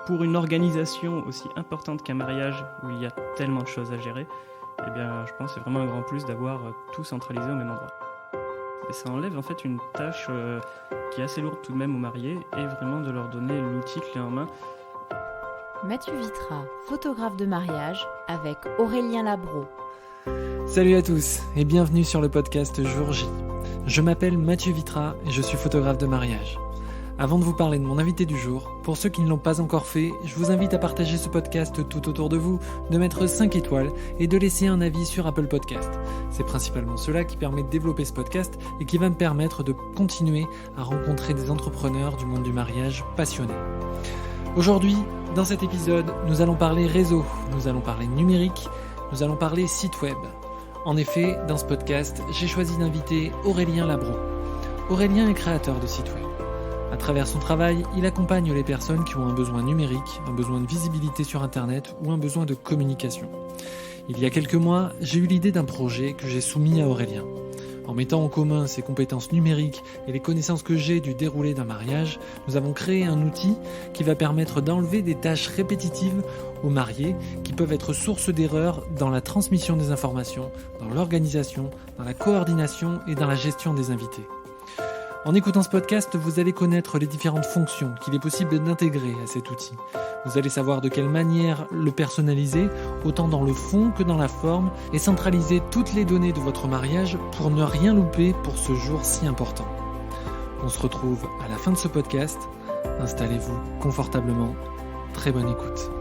pour une organisation aussi importante qu'un mariage, où il y a tellement de choses à gérer, eh bien, je pense que c'est vraiment un grand plus d'avoir tout centralisé au même endroit. Et ça enlève en fait une tâche qui est assez lourde tout de même aux mariés, et vraiment de leur donner l'outil clé en main. Mathieu Vitra, photographe de mariage, avec Aurélien Labro. Salut à tous et bienvenue sur le podcast Jour J. Je m'appelle Mathieu Vitra et je suis photographe de mariage. Avant de vous parler de mon invité du jour, pour ceux qui ne l'ont pas encore fait, je vous invite à partager ce podcast tout autour de vous, de mettre 5 étoiles et de laisser un avis sur Apple Podcast. C'est principalement cela qui permet de développer ce podcast et qui va me permettre de continuer à rencontrer des entrepreneurs du monde du mariage passionnés. Aujourd'hui, dans cet épisode, nous allons parler réseau, nous allons parler numérique, nous allons parler site web. En effet, dans ce podcast, j'ai choisi d'inviter Aurélien Labro. Aurélien est créateur de sites web. À travers son travail, il accompagne les personnes qui ont un besoin numérique, un besoin de visibilité sur Internet ou un besoin de communication. Il y a quelques mois, j'ai eu l'idée d'un projet que j'ai soumis à Aurélien. En mettant en commun ses compétences numériques et les connaissances que j'ai du déroulé d'un mariage, nous avons créé un outil qui va permettre d'enlever des tâches répétitives aux mariés qui peuvent être source d'erreurs dans la transmission des informations, dans l'organisation, dans la coordination et dans la gestion des invités. En écoutant ce podcast, vous allez connaître les différentes fonctions qu'il est possible d'intégrer à cet outil. Vous allez savoir de quelle manière le personnaliser, autant dans le fond que dans la forme, et centraliser toutes les données de votre mariage pour ne rien louper pour ce jour si important. On se retrouve à la fin de ce podcast. Installez-vous confortablement. Très bonne écoute.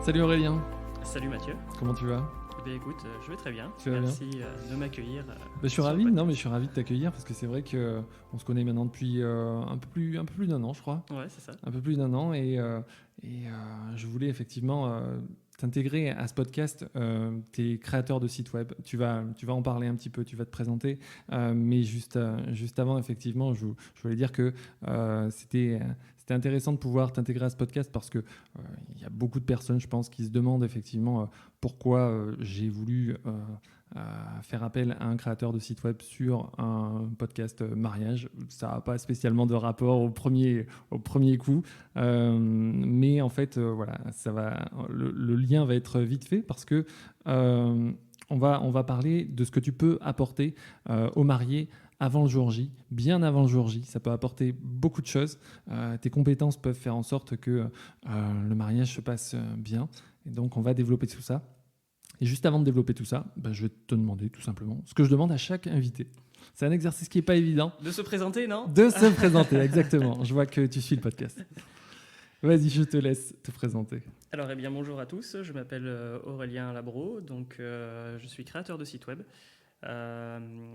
Salut Aurélien. Salut Mathieu. Comment tu vas ? Eh bien, écoute, je vais très bien. Tu vas Merci de m'accueillir. Je suis ravi. Non, mais je suis ravi de t'accueillir parce que c'est vrai que on se connaît maintenant depuis un peu plus d'un an, je crois. Ouais, c'est ça. Un peu plus d'un an et je voulais effectivement t'intégrer à ce podcast. Tu es créateur de site web. Tu vas en parler un petit peu. Tu vas te présenter. Mais juste avant, effectivement, je voulais dire que c'était intéressant de pouvoir t'intégrer à ce podcast parce que il y a beaucoup de personnes, je pense, qui se demandent effectivement pourquoi j'ai voulu faire appel à un créateur de site web sur un podcast mariage. Ça n'a pas spécialement de rapport au premier coup, mais en fait, voilà, le lien va être vite fait parce que on va parler de ce que tu peux apporter aux mariés avant le jour J, bien avant le jour J. Ça peut apporter beaucoup de choses. Tes compétences peuvent faire en sorte que le mariage se passe bien. Et donc, on va développer tout ça. Et juste avant de développer tout ça, je vais te demander tout simplement ce que je demande à chaque invité. C'est un exercice qui n'est pas évident. De se présenter, non ? De se présenter, exactement. Je vois que tu suis le podcast. Vas-y, je te laisse te présenter. Alors, eh bien, bonjour à tous. Je m'appelle Aurélien Labro. Donc, je suis créateur de site web.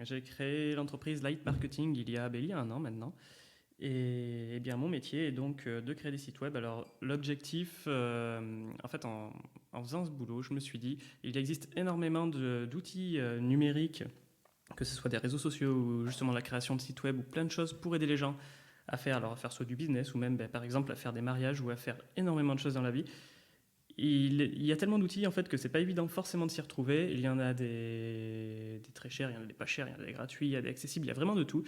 J'ai créé l'entreprise Light Marketing il y a un an maintenant. Et bien, mon métier est donc de créer des sites web. Alors, l'objectif, en fait, en faisant ce boulot, je me suis dit, il existe énormément d'outils numériques, que ce soit des réseaux sociaux ou justement la création de sites web ou plein de choses pour aider les gens à faire soit du business ou même, par exemple, à faire des mariages ou à faire énormément de choses dans la vie. Il y a tellement d'outils en fait que c'est pas évident forcément de s'y retrouver. Il y en a des très chers, il y en a des pas chers, il y en a des gratuits, il y a des accessibles, il y a vraiment de tout.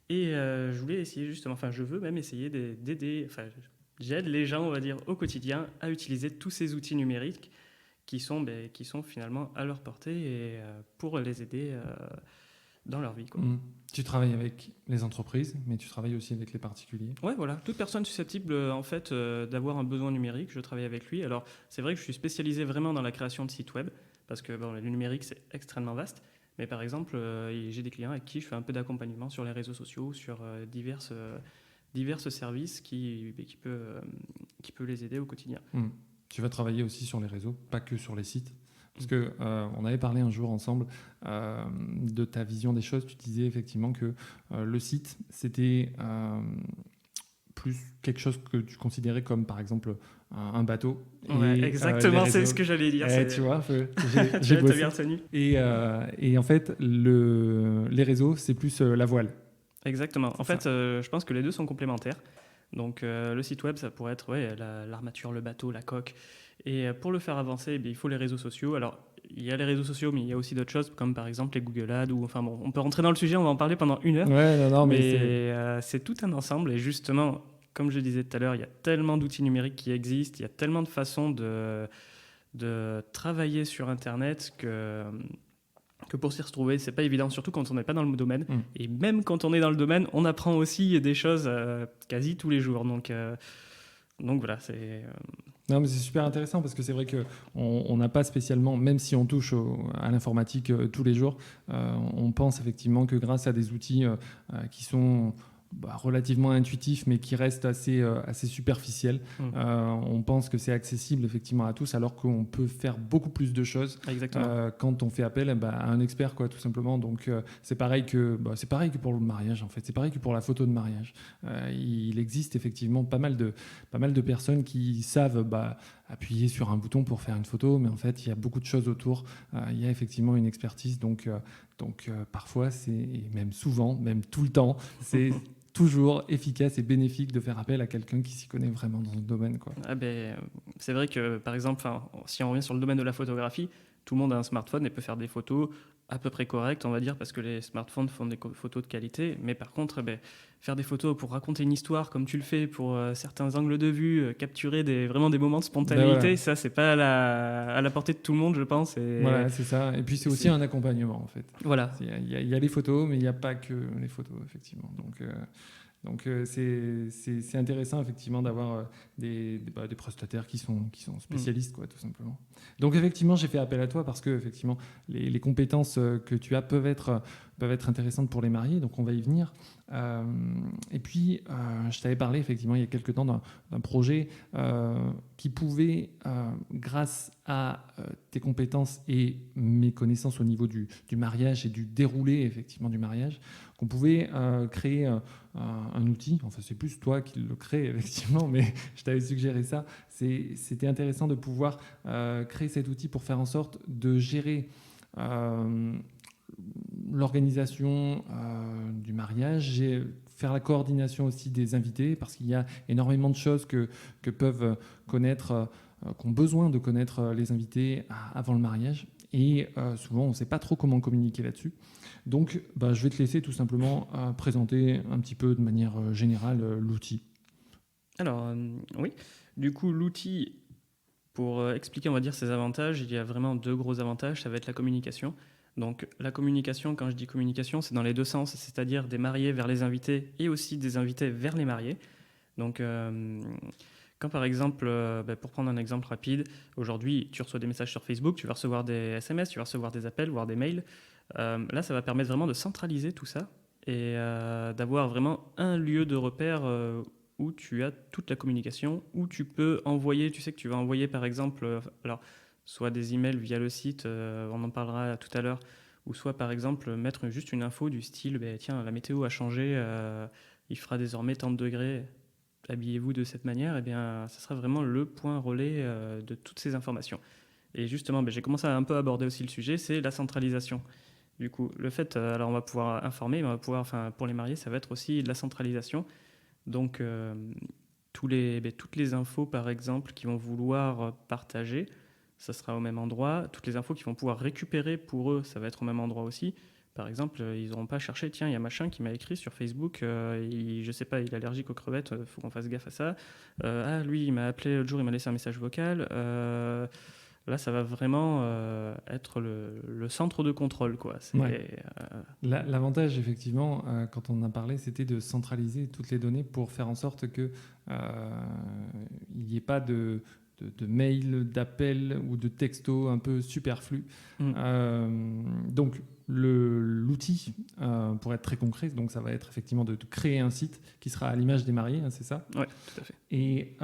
Et je voulais essayer justement, je veux même essayer d'aider, j'aide les gens, on va dire, au quotidien à utiliser tous ces outils numériques qui sont finalement à leur portée et pour les aider dans leur vie, quoi. Tu travailles avec les entreprises, mais tu travailles aussi avec les particuliers. Ouais, voilà. Toute personne susceptible en fait d'avoir un besoin numérique, je travaille avec lui. Alors, c'est vrai que je suis spécialisé vraiment dans la création de sites web parce que le numérique c'est extrêmement vaste. Mais par exemple, j'ai des clients avec qui je fais un peu d'accompagnement sur les réseaux sociaux, sur divers services qui peut les aider au quotidien. Tu vas travailler aussi sur les réseaux, pas que sur les sites. Parce qu'on avait parlé un jour ensemble de ta vision des choses. Tu disais effectivement que le site, c'était plus quelque chose que tu considérais comme, par exemple, un bateau. Ouais, exactement, c'est ce que j'allais dire. Tu vois, j'ai bossé. Bien retenu. Et en fait, les réseaux, c'est plus la voile. Exactement. En fait, je pense que les deux sont complémentaires. Donc, le site web, ça pourrait être l'armature, le bateau, la coque. Et pour le faire avancer, il faut les réseaux sociaux. Alors, il y a les réseaux sociaux, mais il y a aussi d'autres choses, comme par exemple les Google Ads. On peut rentrer dans le sujet, on va en parler pendant 1 heure. Ouais, mais c'est tout un ensemble. Et justement, comme je disais tout à l'heure, il y a tellement d'outils numériques qui existent, il y a tellement de façons de travailler sur Internet que pour s'y retrouver, c'est pas évident, surtout quand on n'est pas dans le domaine. Et même quand on est dans le domaine, on apprend aussi des choses quasi tous les jours. Donc voilà, c'est... Non, mais c'est super intéressant parce que c'est vrai qu'on n'a pas spécialement, même si on touche à l'informatique tous les jours, on pense effectivement que grâce à des outils qui sont relativement intuitifs mais qui restent assez superficiels, on pense que c'est accessible effectivement à tous alors qu'on peut faire beaucoup plus de choses quand on fait appel à un expert, quoi, tout simplement. Donc c'est pareil que pour le mariage, en fait, c'est pareil que pour la photo de mariage. Il existe effectivement pas mal de personnes qui savent appuyer sur un bouton pour faire une photo, mais en fait il y a beaucoup de choses autour. Il y a effectivement une expertise, donc parfois et même souvent, même tout le temps, c'est toujours efficace et bénéfique de faire appel à quelqu'un qui s'y connaît vraiment dans le domaine, quoi. C'est vrai que, par exemple, si on revient sur le domaine de la photographie, tout le monde a un smartphone et peut faire des photos à peu près correctes, on va dire, parce que les smartphones font des photos de qualité. Mais par contre, faire des photos pour raconter une histoire comme tu le fais, pour certains angles de vue, capturer vraiment des moments de spontanéité, ça, c'est pas à la portée de tout le monde, je pense. Voilà, c'est ça. Et puis, c'est aussi un accompagnement, en fait. Voilà. Il y a les photos, mais il n'y a pas que les photos, effectivement. Donc c'est intéressant effectivement d'avoir des prestataires qui sont spécialistes, quoi, tout simplement. Donc effectivement, j'ai fait appel à toi parce que effectivement les compétences que tu as peuvent être intéressantes pour les mariés. Donc on va y venir. Et puis je t'avais parlé effectivement il y a quelques temps d'un projet qui pouvait, grâce à tes compétences et mes connaissances au niveau du mariage et du déroulé effectivement du mariage, qu'on pouvait créer un outil. Enfin, c'est plus toi qui le crée effectivement, mais je t'avais suggéré ça. C'était intéressant de pouvoir créer cet outil pour faire en sorte de gérer l'organisation du mariage, faire la coordination aussi des invités, parce qu'il y a énormément de choses que peuvent connaître, qu'ont besoin de connaître les invités avant le mariage. Et souvent, on ne sait pas trop comment communiquer là-dessus. Donc, je vais te laisser tout simplement présenter un petit peu de manière générale l'outil. Alors, oui. Du coup, l'outil, pour expliquer, on va dire, ses avantages, il y a vraiment 2 gros avantages. Ça va être la communication. Donc, la communication, quand je dis communication, c'est dans les 2 sens, c'est-à-dire des mariés vers les invités et aussi des invités vers les mariés. Donc, quand par exemple, pour prendre un exemple rapide, aujourd'hui, tu reçois des messages sur Facebook, tu vas recevoir des SMS, tu vas recevoir des appels, voire des mails. Là, ça va permettre vraiment de centraliser tout ça et d'avoir vraiment un lieu de repère où tu as toute la communication, où tu peux envoyer, tu sais que tu vas envoyer par exemple, soit des emails via le site, on en parlera tout à l'heure, ou soit par exemple mettre juste une info du style, tiens, la météo a changé, il fera désormais tant de degrés, habillez-vous de cette manière, et bien, ça sera vraiment le point relais de toutes ces informations. Et justement, j'ai commencé à un peu aborder aussi le sujet, c'est la centralisation. Du coup, le fait, alors on va pouvoir informer, mais on va pouvoir, pour les mariés, ça va être aussi de la centralisation. Donc, toutes les infos, par exemple, qu'ils vont vouloir partager, ça sera au même endroit. Toutes les infos qu'ils vont pouvoir récupérer pour eux, ça va être au même endroit aussi. Par exemple, ils n'auront pas cherché, tiens, il y a machin qui m'a écrit sur Facebook, je sais pas, il est allergique aux crevettes, il faut qu'on fasse gaffe à ça. Lui, il m'a appelé l'autre jour, il m'a laissé un message vocal. Là, ça va vraiment être le centre de contrôle, quoi. L'avantage, effectivement, quand on en a parlé, c'était de centraliser toutes les données pour faire en sorte qu'il n'y ait pas de mails, d'appels ou de textos un peu superflus. Donc, l'outil, pour être très concret, donc ça va être effectivement de créer un site qui sera à l'image des mariés, c'est ça ? Oui, tout à fait. Et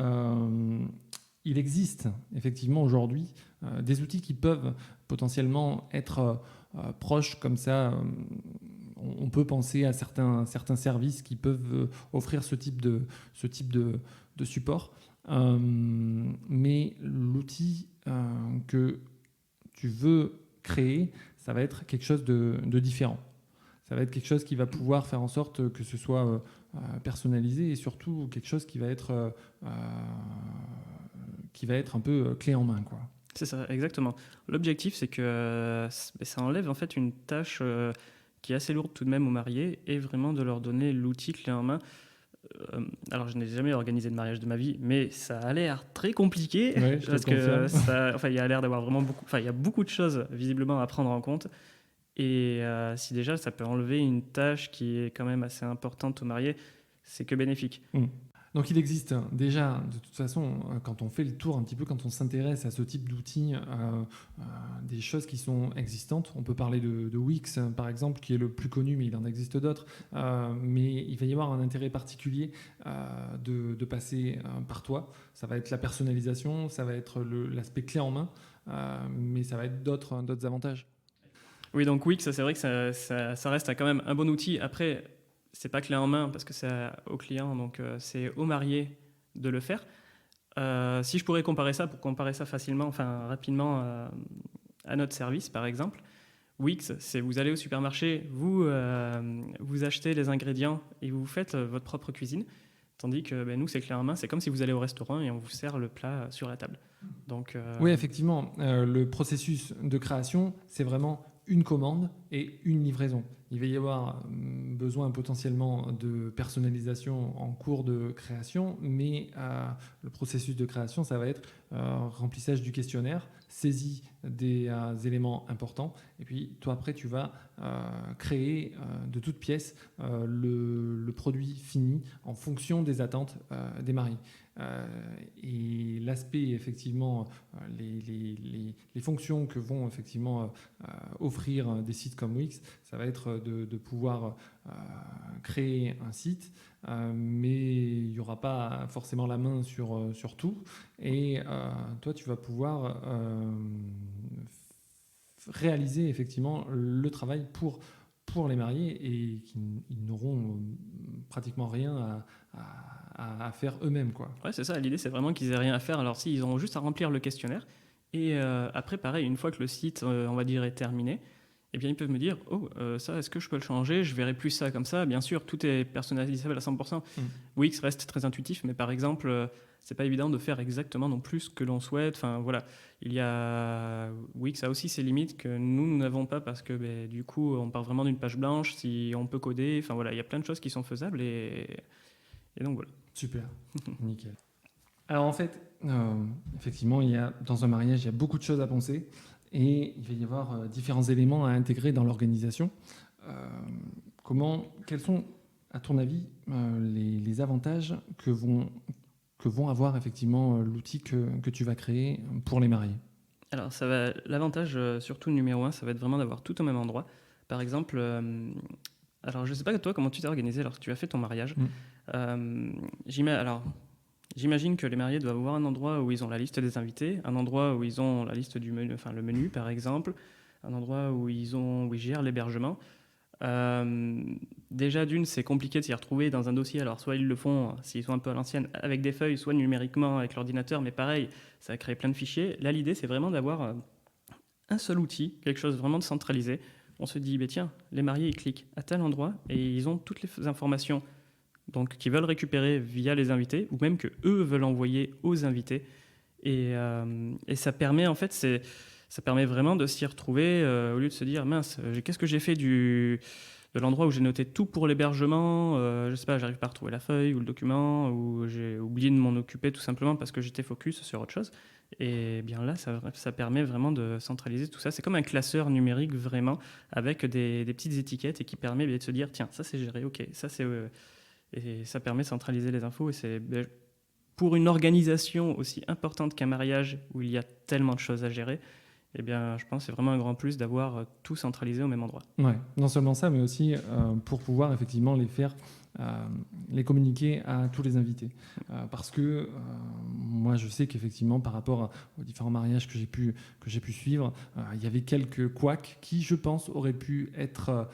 il existe effectivement aujourd'hui des outils qui peuvent potentiellement être proches comme ça. On peut penser à certains services qui peuvent offrir ce type de support. Mais l'outil que tu veux créer, ça va être quelque chose de différent. Ça va être quelque chose qui va pouvoir faire en sorte que ce soit personnalisé et surtout quelque chose qui va être un peu clé en main, quoi. C'est ça, exactement. L'objectif, c'est que ça enlève en fait une tâche qui est assez lourde tout de même aux mariés et vraiment de leur donner l'outil clé en main. alors, je n'ai jamais organisé de mariage de ma vie, mais ça a l'air très compliqué Ouais, je te parce que confirme. il y a l'air d'avoir vraiment il y a beaucoup de choses visiblement à prendre en compte. Et si déjà ça peut enlever une tâche qui est quand même assez importante aux mariés, c'est que bénéfique. Donc il existe déjà, de toute façon, quand on fait le tour un petit peu, quand on s'intéresse à ce type d'outils, des choses qui sont existantes. On peut parler de Wix, par exemple, qui est le plus connu, mais il en existe d'autres. Mais il va y avoir un intérêt particulier de passer par toi. Ça va être la personnalisation, ça va être l'aspect clé en main, mais ça va être d'autres avantages. Oui, donc Wix, c'est vrai que ça reste quand même un bon outil. Après, c'est pas clé en main parce que c'est au client, donc c'est au marié de le faire. Si je pourrais comparer ça, pour comparer ça facilement, enfin rapidement à notre service, par exemple, Wix, c'est vous allez au supermarché, vous achetez les ingrédients et vous faites votre propre cuisine. Tandis que nous, c'est clé en main, c'est comme si vous allez au restaurant et on vous sert le plat sur la table. Donc, Oui, effectivement, le processus de création, c'est vraiment une commande et une livraison. Il va y avoir besoin potentiellement de personnalisation en cours de création, mais le processus de création, ça va être remplissage du questionnaire, saisie des éléments importants, et puis toi après tu vas créer de toutes pièces le produit fini en fonction des attentes des mariés. Et l'aspect, effectivement, les fonctions que vont effectivement offrir des sites comme Wix, ça va être de pouvoir créer un site, mais il n'y aura pas forcément la main sur tout. Et toi, tu vas pouvoir réaliser effectivement le travail pour les mariés et ils n'auront pratiquement rien à faire eux-mêmes, quoi. Ouais, c'est ça. L'idée, c'est vraiment qu'ils aient rien à faire. Alors, si, ils auront juste à remplir le questionnaire. Et après, pareil, une fois que le site, on va dire, est terminé, eh bien, ils peuvent me dire, oh, ça, est-ce que je peux le changer? Je verrai plus ça comme ça. Bien sûr, tout est personnalisable à 100%. Wix reste très intuitif, mais par exemple, c'est pas évident de faire exactement non plus ce que l'on souhaite. Enfin, voilà. Wix a aussi ses limites que nous n'avons pas parce que du coup, on part vraiment d'une page blanche. Si on peut coder, enfin voilà, il y a plein de choses qui sont faisables et donc voilà. Super, nickel. Alors en fait, effectivement, dans un mariage, il y a beaucoup de choses à penser et il va y avoir différents éléments à intégrer dans l'organisation. Quels sont, à ton avis, les avantages que vont avoir effectivement l'outil que tu vas créer pour les mariés? Alors, l'avantage, surtout numéro un, ça va être vraiment d'avoir tout au même endroit. Par exemple, alors je ne sais pas toi comment tu t'es organisé lorsque tu as fait ton mariage. J'imagine que les mariés doivent avoir un endroit où ils ont la liste des invités, un endroit où ils ont la liste du menu, enfin le menu par exemple, un endroit où ils gèrent l'hébergement. Déjà d'une, c'est compliqué de s'y retrouver dans un dossier. Alors soit ils le font, s'ils sont un peu à l'ancienne, avec des feuilles, soit numériquement avec l'ordinateur, mais pareil, ça va créer plein de fichiers. Là, l'idée, c'est vraiment d'avoir un seul outil, quelque chose vraiment de centralisé. On se dit, tiens, les mariés, ils cliquent à tel endroit et ils ont toutes les informations donc, qu'ils veulent récupérer via les invités ou même qu'eux veulent envoyer aux invités. Et ça permet, en fait, ça permet vraiment de s'y retrouver au lieu de se dire, mince, qu'est-ce que j'ai fait de l'endroit où j'ai noté tout pour l'hébergement, je sais pas, j'arrive pas à retrouver la feuille ou le document, ou j'ai oublié de m'en occuper tout simplement parce que j'étais focus sur autre chose. Et bien là, ça permet vraiment de centraliser tout ça. C'est comme un classeur numérique vraiment, avec des petites étiquettes et qui permet de se dire, tiens, ça c'est géré, ok, ça c'est... et ça permet de centraliser les infos. Et c'est pour une organisation aussi importante qu'un mariage où il y a tellement de choses à gérer, eh bien, je pense que c'est vraiment un grand plus d'avoir tout centralisé au même endroit. Ouais, non seulement ça, mais aussi pour pouvoir effectivement les communiquer à tous les invités. Parce que moi, je sais qu'effectivement, par rapport aux différents mariages que j'ai pu suivre, il y avait quelques couacs qui, je pense, auraient pu être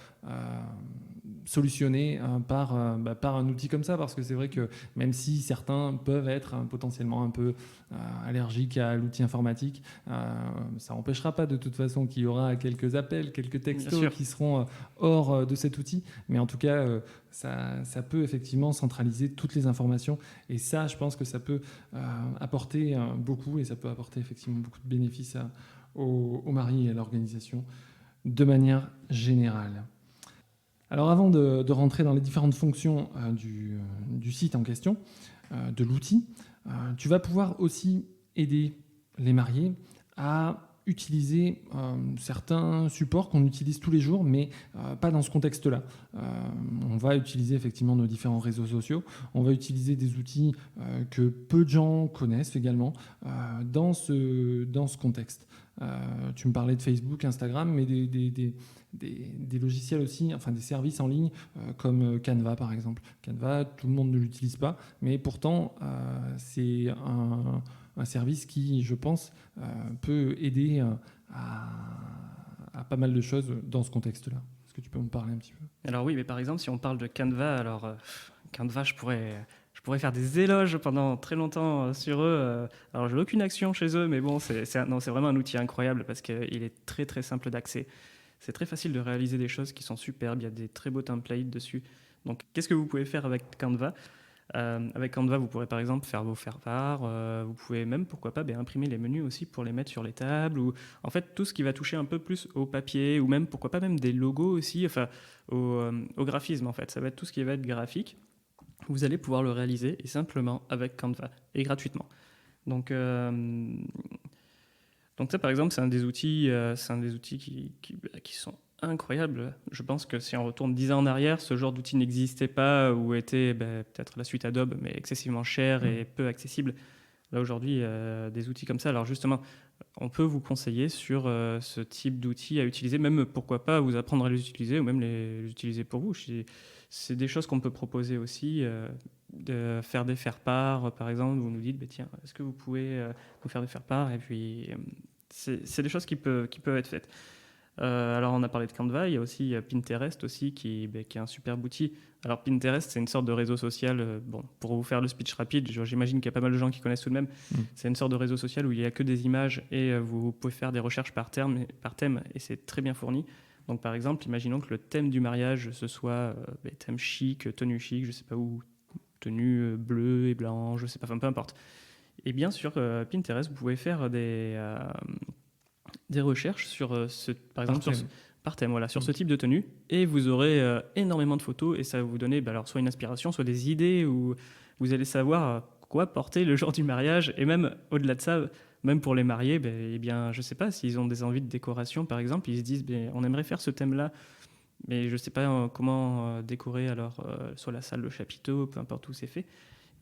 solutionnés par un outil comme ça. Parce que c'est vrai que même si certains peuvent être potentiellement un peu allergiques à l'outil informatique, ça n'empêchera pas de toute façon qu'il y aura quelques appels, quelques textos qui seront hors de cet outil. Mais en tout cas, ça peut effectivement centraliser toutes les informations. Et ça, je pense que ça peut apporter beaucoup, et ça peut apporter effectivement beaucoup de bénéfices aux mariés et à l'organisation de manière générale. Alors avant de rentrer dans les différentes fonctions du site en question, de l'outil, tu vas pouvoir aussi aider les mariés à utiliser certains supports qu'on utilise tous les jours, mais pas dans ce contexte-là. On va utiliser effectivement nos différents réseaux sociaux, on va utiliser des outils que peu de gens connaissent également dans ce contexte. Tu me parlais de Facebook, Instagram, mais des logiciels aussi, enfin des services en ligne comme Canva par exemple. Canva, tout le monde ne l'utilise pas, mais pourtant c'est un service qui, je pense, peut aider à pas mal de choses dans ce contexte-là. Est-ce que tu peux me parler un petit peu ? Alors oui, mais par exemple, si on parle de Canva, alors Canva, je pourrais faire des éloges pendant très longtemps sur eux. Alors j'ai aucune action chez eux, mais bon, c'est vraiment un outil incroyable parce qu'il est très très simple d'accès. C'est très facile de réaliser des choses qui sont superbes, il y a des très beaux templates dessus. Donc qu'est-ce que vous pouvez faire avec Canva ? Avec Canva, vous pourrez par exemple faire vos faire-part, vous pouvez même, pourquoi pas, imprimer les menus aussi pour les mettre sur les tables, ou en fait tout ce qui va toucher un peu plus au papier, ou même, pourquoi pas, même des logos aussi, enfin au graphisme en fait. Ça va être tout ce qui va être graphique. Vous allez pouvoir le réaliser et simplement avec Canva et gratuitement. Donc ça, par exemple, c'est un des outils qui sont incroyables. Je pense que si on retourne 10 ans en arrière, ce genre d'outil n'existait pas ou était peut-être la suite Adobe, mais excessivement cher et peu accessible. Là, aujourd'hui, des outils comme ça, alors justement, on peut vous conseiller sur ce type d'outils à utiliser, même, pourquoi pas, vous apprendre à les utiliser ou même les utiliser pour vous. C'est des choses qu'on peut proposer aussi, de faire des faire-part, par exemple. Vous nous dites, tiens, est-ce que vous pouvez nous faire des faire-part ? Et puis, c'est des choses qui peuvent être faites. Alors, on a parlé de Canva, il y a aussi Pinterest aussi, qui est un superbe outil. Alors, Pinterest, c'est une sorte de réseau social. Pour vous faire le speech rapide, j'imagine qu'il y a pas mal de gens qui connaissent tout de même. C'est une sorte de réseau social où il n'y a que des images et vous pouvez faire des recherches par thème et c'est très bien fourni. Donc, par exemple, imaginons que le thème du mariage, ce soit thème chic, tenue chic, je ne sais pas où, tenue bleue et blanche, je ne sais pas, enfin, peu importe. Et bien sûr, Pinterest, vous pouvez faire des recherches sur par exemple, par thème, voilà, sur ce type de tenue, et vous aurez énormément de photos, et ça va vous donner alors, soit une inspiration, soit des idées, où vous allez savoir quoi porter le jour du mariage, et même au-delà de ça, même pour les mariés, je ne sais pas, s'ils ont des envies de décoration, par exemple, ils se disent, on aimerait faire ce thème-là, mais je ne sais pas comment décorer alors soit la salle, le chapiteau, peu importe où c'est fait,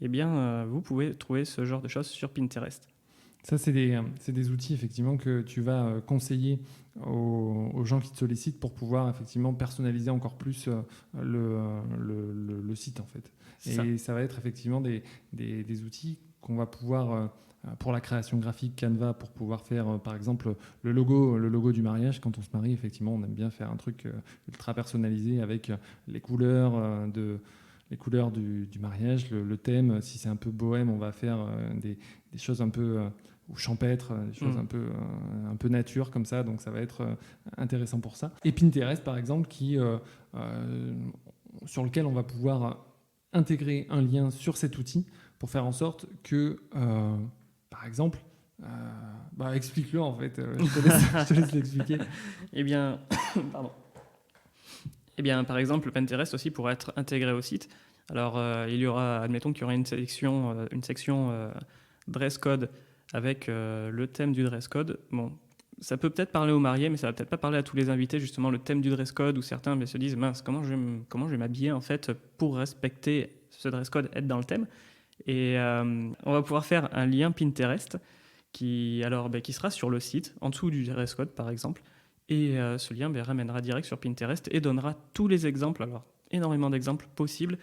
vous pouvez trouver ce genre de choses sur Pinterest. Ça, c'est des outils effectivement que tu vas conseiller aux gens qui te sollicitent pour pouvoir effectivement personnaliser encore plus le site en fait. Et ça va être effectivement des outils qu'on va pouvoir pour la création graphique Canva, pour pouvoir faire par exemple le logo du mariage. Quand on se marie, effectivement, on aime bien faire un truc ultra personnalisé avec les couleurs du mariage, le thème. Si c'est un peu bohème, on va faire des choses un peu ou champêtres, des choses un peu nature comme ça. Donc ça va être intéressant pour ça. Et Pinterest, par exemple, sur lequel on va pouvoir intégrer un lien sur cet outil pour faire en sorte que, par exemple, explique-le en fait. Je te laisse l'expliquer. Pardon. Par exemple, Pinterest aussi pourrait être intégré au site. Alors, admettons qu'il y aura une section dress code avec le thème du dress code. Bon, ça peut peut-être parler aux mariés, mais ça va peut-être pas parler à tous les invités, justement, le thème du dress code, où certains se disent, mince, comment je vais m'habiller en fait pour respecter ce dress code, être dans le thème. Et on va pouvoir faire un lien Pinterest qui sera sur le site, en dessous du dress code par exemple. Et ce lien ramènera direct sur Pinterest et donnera tous les exemples, alors énormément d'exemples possibles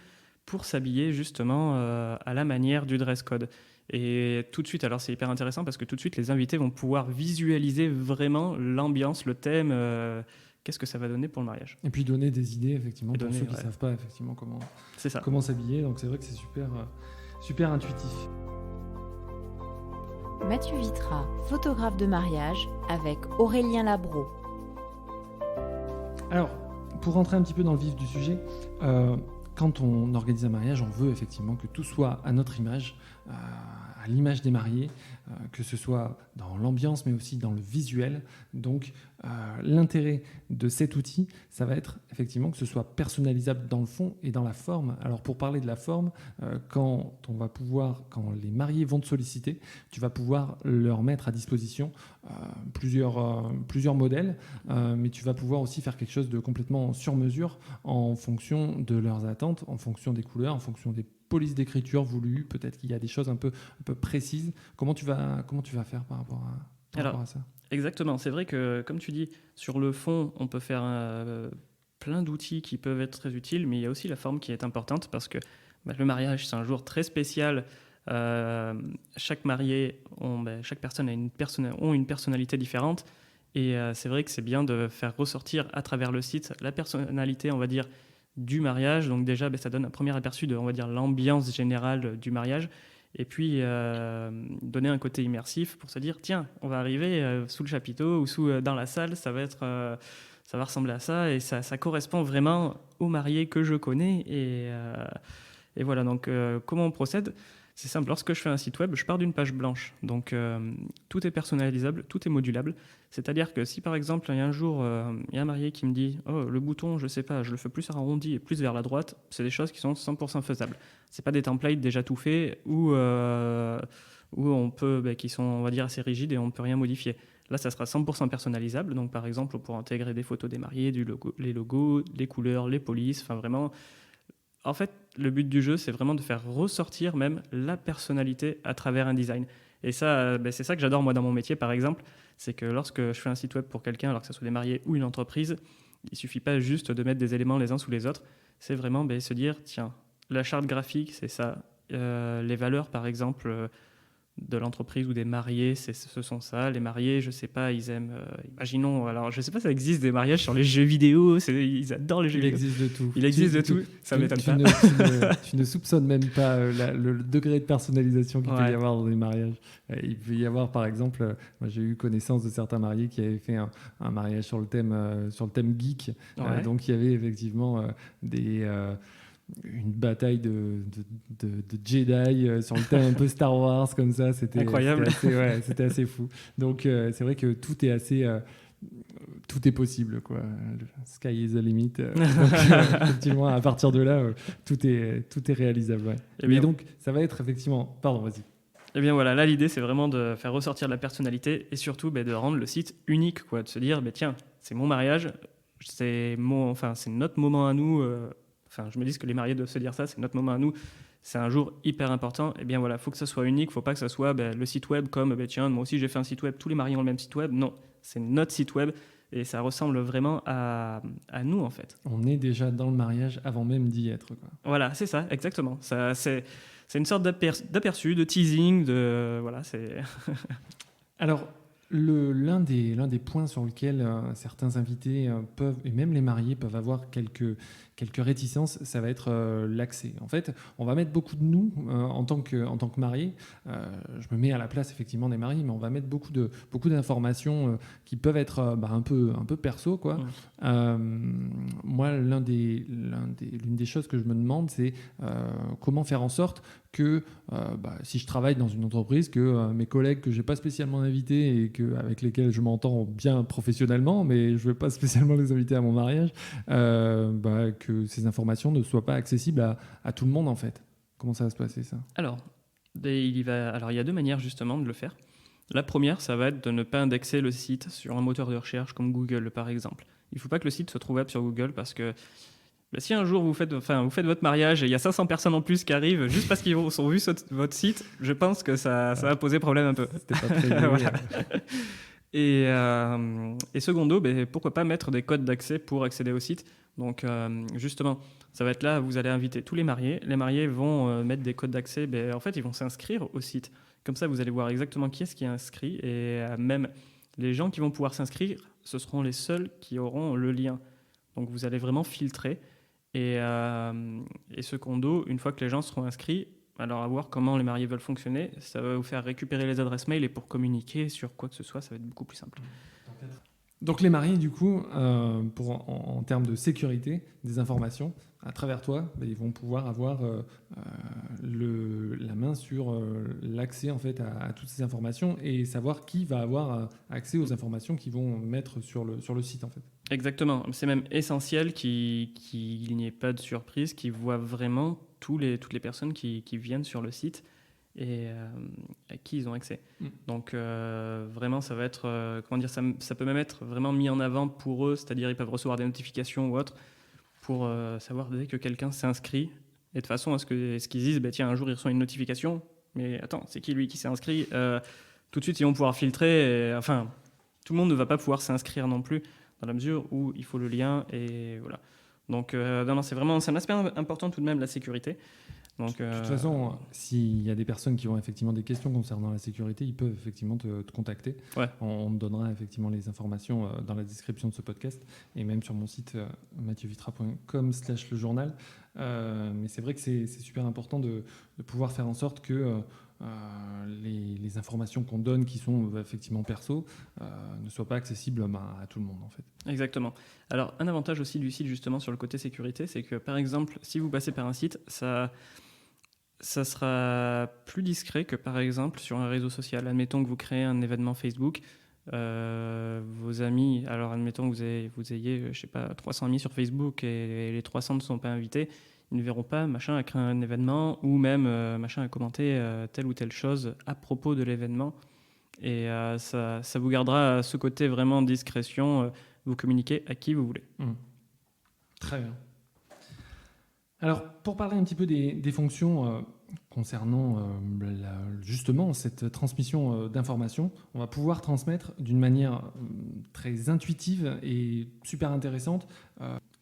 pour s'habiller justement à la manière du dress code. Et tout de suite, alors c'est hyper intéressant parce que tout de suite les invités vont pouvoir visualiser vraiment l'ambiance, le thème, qu'est-ce que ça va donner pour le mariage. Et puis donner des idées effectivement pour ceux qui ne savent pas effectivement comment s'habiller. Donc c'est vrai que c'est super intuitif. Mathieu Vitra, photographe de mariage avec Aurélien Labro. Alors, pour rentrer un petit peu dans le vif du sujet, quand on organise un mariage, on veut effectivement que tout soit à notre image, à à l'image des mariés, que ce soit dans l'ambiance mais aussi dans le visuel. Donc l'intérêt de cet outil, ça va être effectivement que ce soit personnalisable dans le fond et dans la forme. Alors pour parler de la forme, quand les mariés vont te solliciter, tu vas pouvoir leur mettre à disposition plusieurs modèles, mais tu vas pouvoir aussi faire quelque chose de complètement sur mesure en fonction de leurs attentes, en fonction des couleurs, en fonction des polices d'écriture voulues. Peut-être qu'il y a des choses un peu précises. Comment tu vas faire par rapport à ça ? Exactement, c'est vrai que, comme tu dis, sur le fond, on peut faire plein d'outils qui peuvent être très utiles, mais il y a aussi la forme qui est importante parce que le mariage, c'est un jour très spécial. Chaque marié, chaque personne ont une personnalité différente, et c'est vrai que c'est bien de faire ressortir à travers le site la personnalité, on va dire, du mariage. Donc déjà, ça donne un premier aperçu de, on va dire, l'ambiance générale du mariage. Et puis donner un côté immersif pour se dire, tiens, on va arriver sous le chapiteau ou dans la salle, ça va ressembler à ça, et ça correspond vraiment au marié que je connais. Et voilà, donc comment on procède ? C'est simple, lorsque je fais un site web, je pars d'une page blanche. Donc tout est personnalisable, tout est modulable. C'est-à-dire que si par exemple, il y a un jour, il y a un marié qui me dit « Oh, le bouton, je ne sais pas, je le fais plus arrondi et plus vers la droite », c'est des choses qui sont 100% faisables. Ce n'est pas des templates déjà tout faits où on peut, qui sont, on va dire, assez rigides et on ne peut rien modifier. Là, ça sera 100% personnalisable. Donc par exemple, on pourra intégrer des photos des mariés, les logos, les couleurs, les polices, enfin vraiment... En fait, le but du jeu, c'est vraiment de faire ressortir même la personnalité à travers un design. Et ça, c'est ça que j'adore moi dans mon métier, par exemple, c'est que lorsque je fais un site web pour quelqu'un, alors que ce soit des mariés ou une entreprise, il ne suffit pas juste de mettre des éléments les uns sous les autres, c'est vraiment se dire, tiens, la charte graphique, c'est ça, les valeurs, par exemple, de l'entreprise ou des mariés, ce sont ça. Les mariés, je sais pas, ils aiment... imaginons, alors je sais pas, ça existe des mariages sur les jeux vidéo, ils adorent les jeux vidéo. Il existe de tout. Ça m'étonne pas. Tu ne soupçonnes même pas le degré de personnalisation qu'il peut y avoir dans les mariages. Il peut y avoir, par exemple, moi j'ai eu connaissance de certains mariés qui avaient fait un mariage sur le thème geek. Ouais. Donc il y avait effectivement une bataille de Jedi sur le thème un peu Star Wars comme ça, c'était incroyable. C'était assez fou. Donc c'est vrai que tout est possible, quoi. Sky is the limit. Donc, effectivement, à partir de là, tout est réalisable. Ouais. Mais donc ça va être effectivement... Pardon, vas-y. Et bien voilà, là l'idée c'est vraiment de faire ressortir la personnalité et surtout de rendre le site unique, quoi, de se dire tiens, c'est mon mariage, c'est notre moment à nous. Je me dis que les mariés doivent se dire ça, c'est notre moment à nous, c'est un jour hyper important. Et bien voilà, il faut que ça soit unique, il ne faut pas que ça soit le site web comme tiens, moi aussi j'ai fait un site web, tous les mariés ont le même site web. Non, c'est notre site web et ça ressemble vraiment à nous en fait. On est déjà dans le mariage avant même d'y être, quoi. Voilà, c'est ça, exactement. Ça, c'est une sorte d'aperçu, de teasing, voilà, c'est... Alors, l'un des points sur lesquels certains invités peuvent, et même les mariés, peuvent avoir quelques réticences, ça va être l'accès. En fait, on va mettre beaucoup de nous en tant que mariés. Je me mets à la place effectivement des mariés, mais on va mettre beaucoup d'informations qui peuvent être un peu perso, quoi. Ouais. Moi, l'une des choses que je me demande, c'est comment faire en sorte que si je travaille dans une entreprise, que mes collègues que j'ai pas spécialement invités et avec lesquels je m'entends bien professionnellement, mais je vais pas spécialement les inviter à mon mariage, que ces informations ne soient pas accessibles à tout le monde en fait. Comment ça va se passer ça ? Alors, il y a deux manières justement de le faire. La première, ça va être de ne pas indexer le site sur un moteur de recherche comme Google par exemple. Il ne faut pas que le site soit trouvable sur Google parce que si un jour vous faites votre mariage et il y a 500 personnes en plus qui arrivent juste parce qu'ils ont vu votre site, je pense que ça va poser problème un peu. C'était pas très bien. Voilà. Et secondo, pourquoi pas mettre des codes d'accès pour accéder au site. Donc justement, ça va être là, vous allez inviter tous les mariés. Les mariés vont mettre des codes d'accès. En fait, ils vont s'inscrire au site. Comme ça, vous allez voir exactement qui est-ce qui est inscrit. Et même les gens qui vont pouvoir s'inscrire, ce seront les seuls qui auront le lien. Donc vous allez vraiment filtrer. Et secondo, une fois que les gens seront inscrits, alors à voir comment les mariés veulent fonctionner, ça va vous faire récupérer les adresses mail et pour communiquer sur quoi que ce soit, ça va être beaucoup plus simple. Donc les mariés, du coup, en termes de sécurité des informations, à travers toi, ils vont pouvoir avoir la main sur l'accès en fait à toutes ces informations et savoir qui va avoir accès aux informations qu'ils vont mettre sur le site en fait. Exactement. C'est même essentiel qu'il n'y ait pas de surprise, qu'ils voient vraiment toutes les personnes qui viennent sur le site et à qui ils ont accès. Donc vraiment, ça va être, comment dire, ça peut même être vraiment mis en avant pour eux, c'est-à-dire ils peuvent recevoir des notifications ou autre pour savoir dès que quelqu'un s'inscrit et de façon à ce qu'ils disent, bah, tiens, un jour il reçoit une notification, mais attends, c'est qui lui qui s'est inscrit tout de suite, ils vont pouvoir filtrer. Enfin, tout le monde ne va pas pouvoir s'inscrire non plus, dans la mesure où il faut le lien et voilà. Donc, non, c'est un aspect important tout de même, la sécurité. Donc, de toute façon, s'il y a des personnes qui ont effectivement des questions concernant la sécurité, ils peuvent effectivement te contacter. Ouais. On te donnera effectivement les informations dans la description de ce podcast et même sur mon site mathieuVitra.com/le-journal. Mais c'est vrai que c'est super important de pouvoir faire en sorte que les informations qu'on donne qui sont effectivement perso ne soient pas accessibles à tout le monde en fait. Exactement. Alors un avantage aussi du site justement sur le côté sécurité, c'est que par exemple si vous passez par un site, ça sera plus discret que par exemple sur un réseau social. Admettons que vous créez un événement Facebook, vos amis, alors admettons que vous ayez je sais pas, 300 amis sur Facebook et les 300 ne sont pas invités, ils ne verront pas machin à créer un événement ou même machin à commenter telle ou telle chose à propos de l'événement. Et ça vous gardera ce côté vraiment discrétion, vous communiquez à qui vous voulez. Très bien. Alors, pour parler un petit peu des fonctions concernant justement cette transmission d'informations, on va pouvoir transmettre d'une manière très intuitive et super intéressante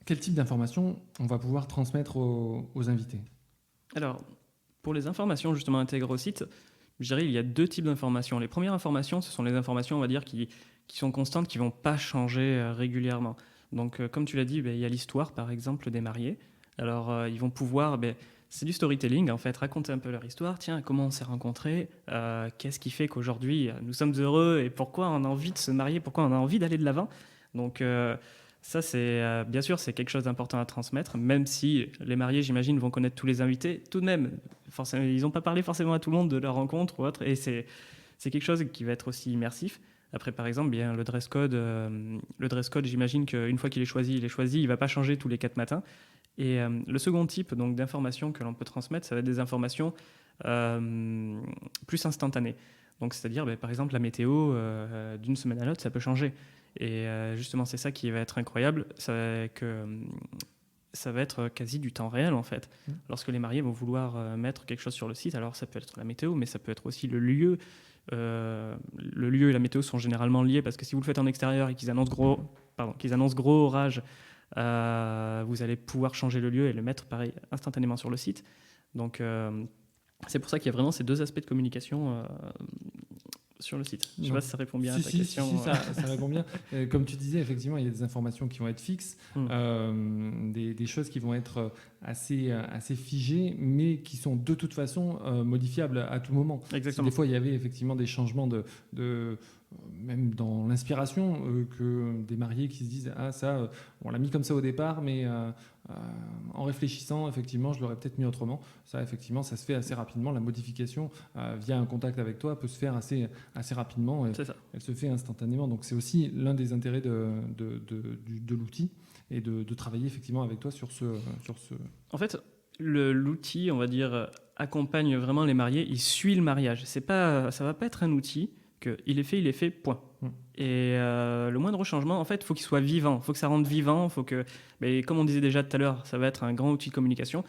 quel type d'informations on va pouvoir transmettre aux invités. Alors, pour les informations justement intégrées au site, je dirais il y a deux types d'informations. Les premières informations, ce sont les informations, on va dire, qui sont constantes, qui ne vont pas changer régulièrement. Donc, comme tu l'as dit, il y a l'histoire, par exemple, des mariés. Alors, ils vont pouvoir, c'est du storytelling, en fait, raconter un peu leur histoire. Tiens, comment on s'est rencontrés, qu'est-ce qui fait qu'aujourd'hui, nous sommes heureux et pourquoi on a envie de se marier, pourquoi on a envie d'aller de l'avant. Donc, ça, c'est bien sûr, c'est quelque chose d'important à transmettre, même si les mariés, j'imagine, vont connaître tous les invités. Tout de même, forcément, ils n'ont pas parlé forcément à tout le monde de leur rencontre ou autre, et c'est quelque chose qui va être aussi immersif. Après, par exemple, bien, le dress code, j'imagine qu'une fois qu'il est choisi, il ne va pas changer tous les 4 matins. Et le second type donc, d'informations que l'on peut transmettre, ça va être des informations plus instantanées. Donc, c'est-à-dire, par exemple, la météo, d'une semaine à l'autre, ça peut changer. Et justement, c'est ça qui va être incroyable, ça va être quasi du temps réel, en fait. Lorsque les mariés vont vouloir mettre quelque chose sur le site, alors ça peut être la météo, mais ça peut être aussi le lieu. Le lieu et la météo sont généralement liés, parce que si vous le faites en extérieur et qu'ils annoncent gros orage, vous allez pouvoir changer le lieu et le mettre pareil instantanément sur le site. Donc c'est pour ça qu'il y a vraiment ces deux aspects de communication sur le site. Je ne sais pas si ça répond bien à ta question. Si, ça répond bien. Comme tu disais, effectivement, il y a des informations qui vont être fixes, des choses qui vont être assez figées, mais qui sont de toute façon modifiables à tout moment. Exactement. Si des fois, il y avait effectivement des changements même dans l'inspiration, que des mariés qui se disent « Ah, ça, on l'a mis comme ça au départ, mais en réfléchissant, effectivement, je l'aurais peut-être mis autrement. » Ça, effectivement, ça se fait assez rapidement. La modification via un contact avec toi peut se faire assez rapidement. C'est ça. Elle se fait instantanément. Donc, c'est aussi l'un des intérêts de l'outil et de travailler effectivement avec toi sur ce... En fait, l'outil, on va dire, accompagne vraiment les mariés. Il suit le mariage. Ça ne va pas être un outil il est fait, point. Et le moindre changement, en fait, il faut qu'il soit vivant, il faut que ça rende vivant, mais comme on disait déjà tout à l'heure, ça va être un grand outil de communication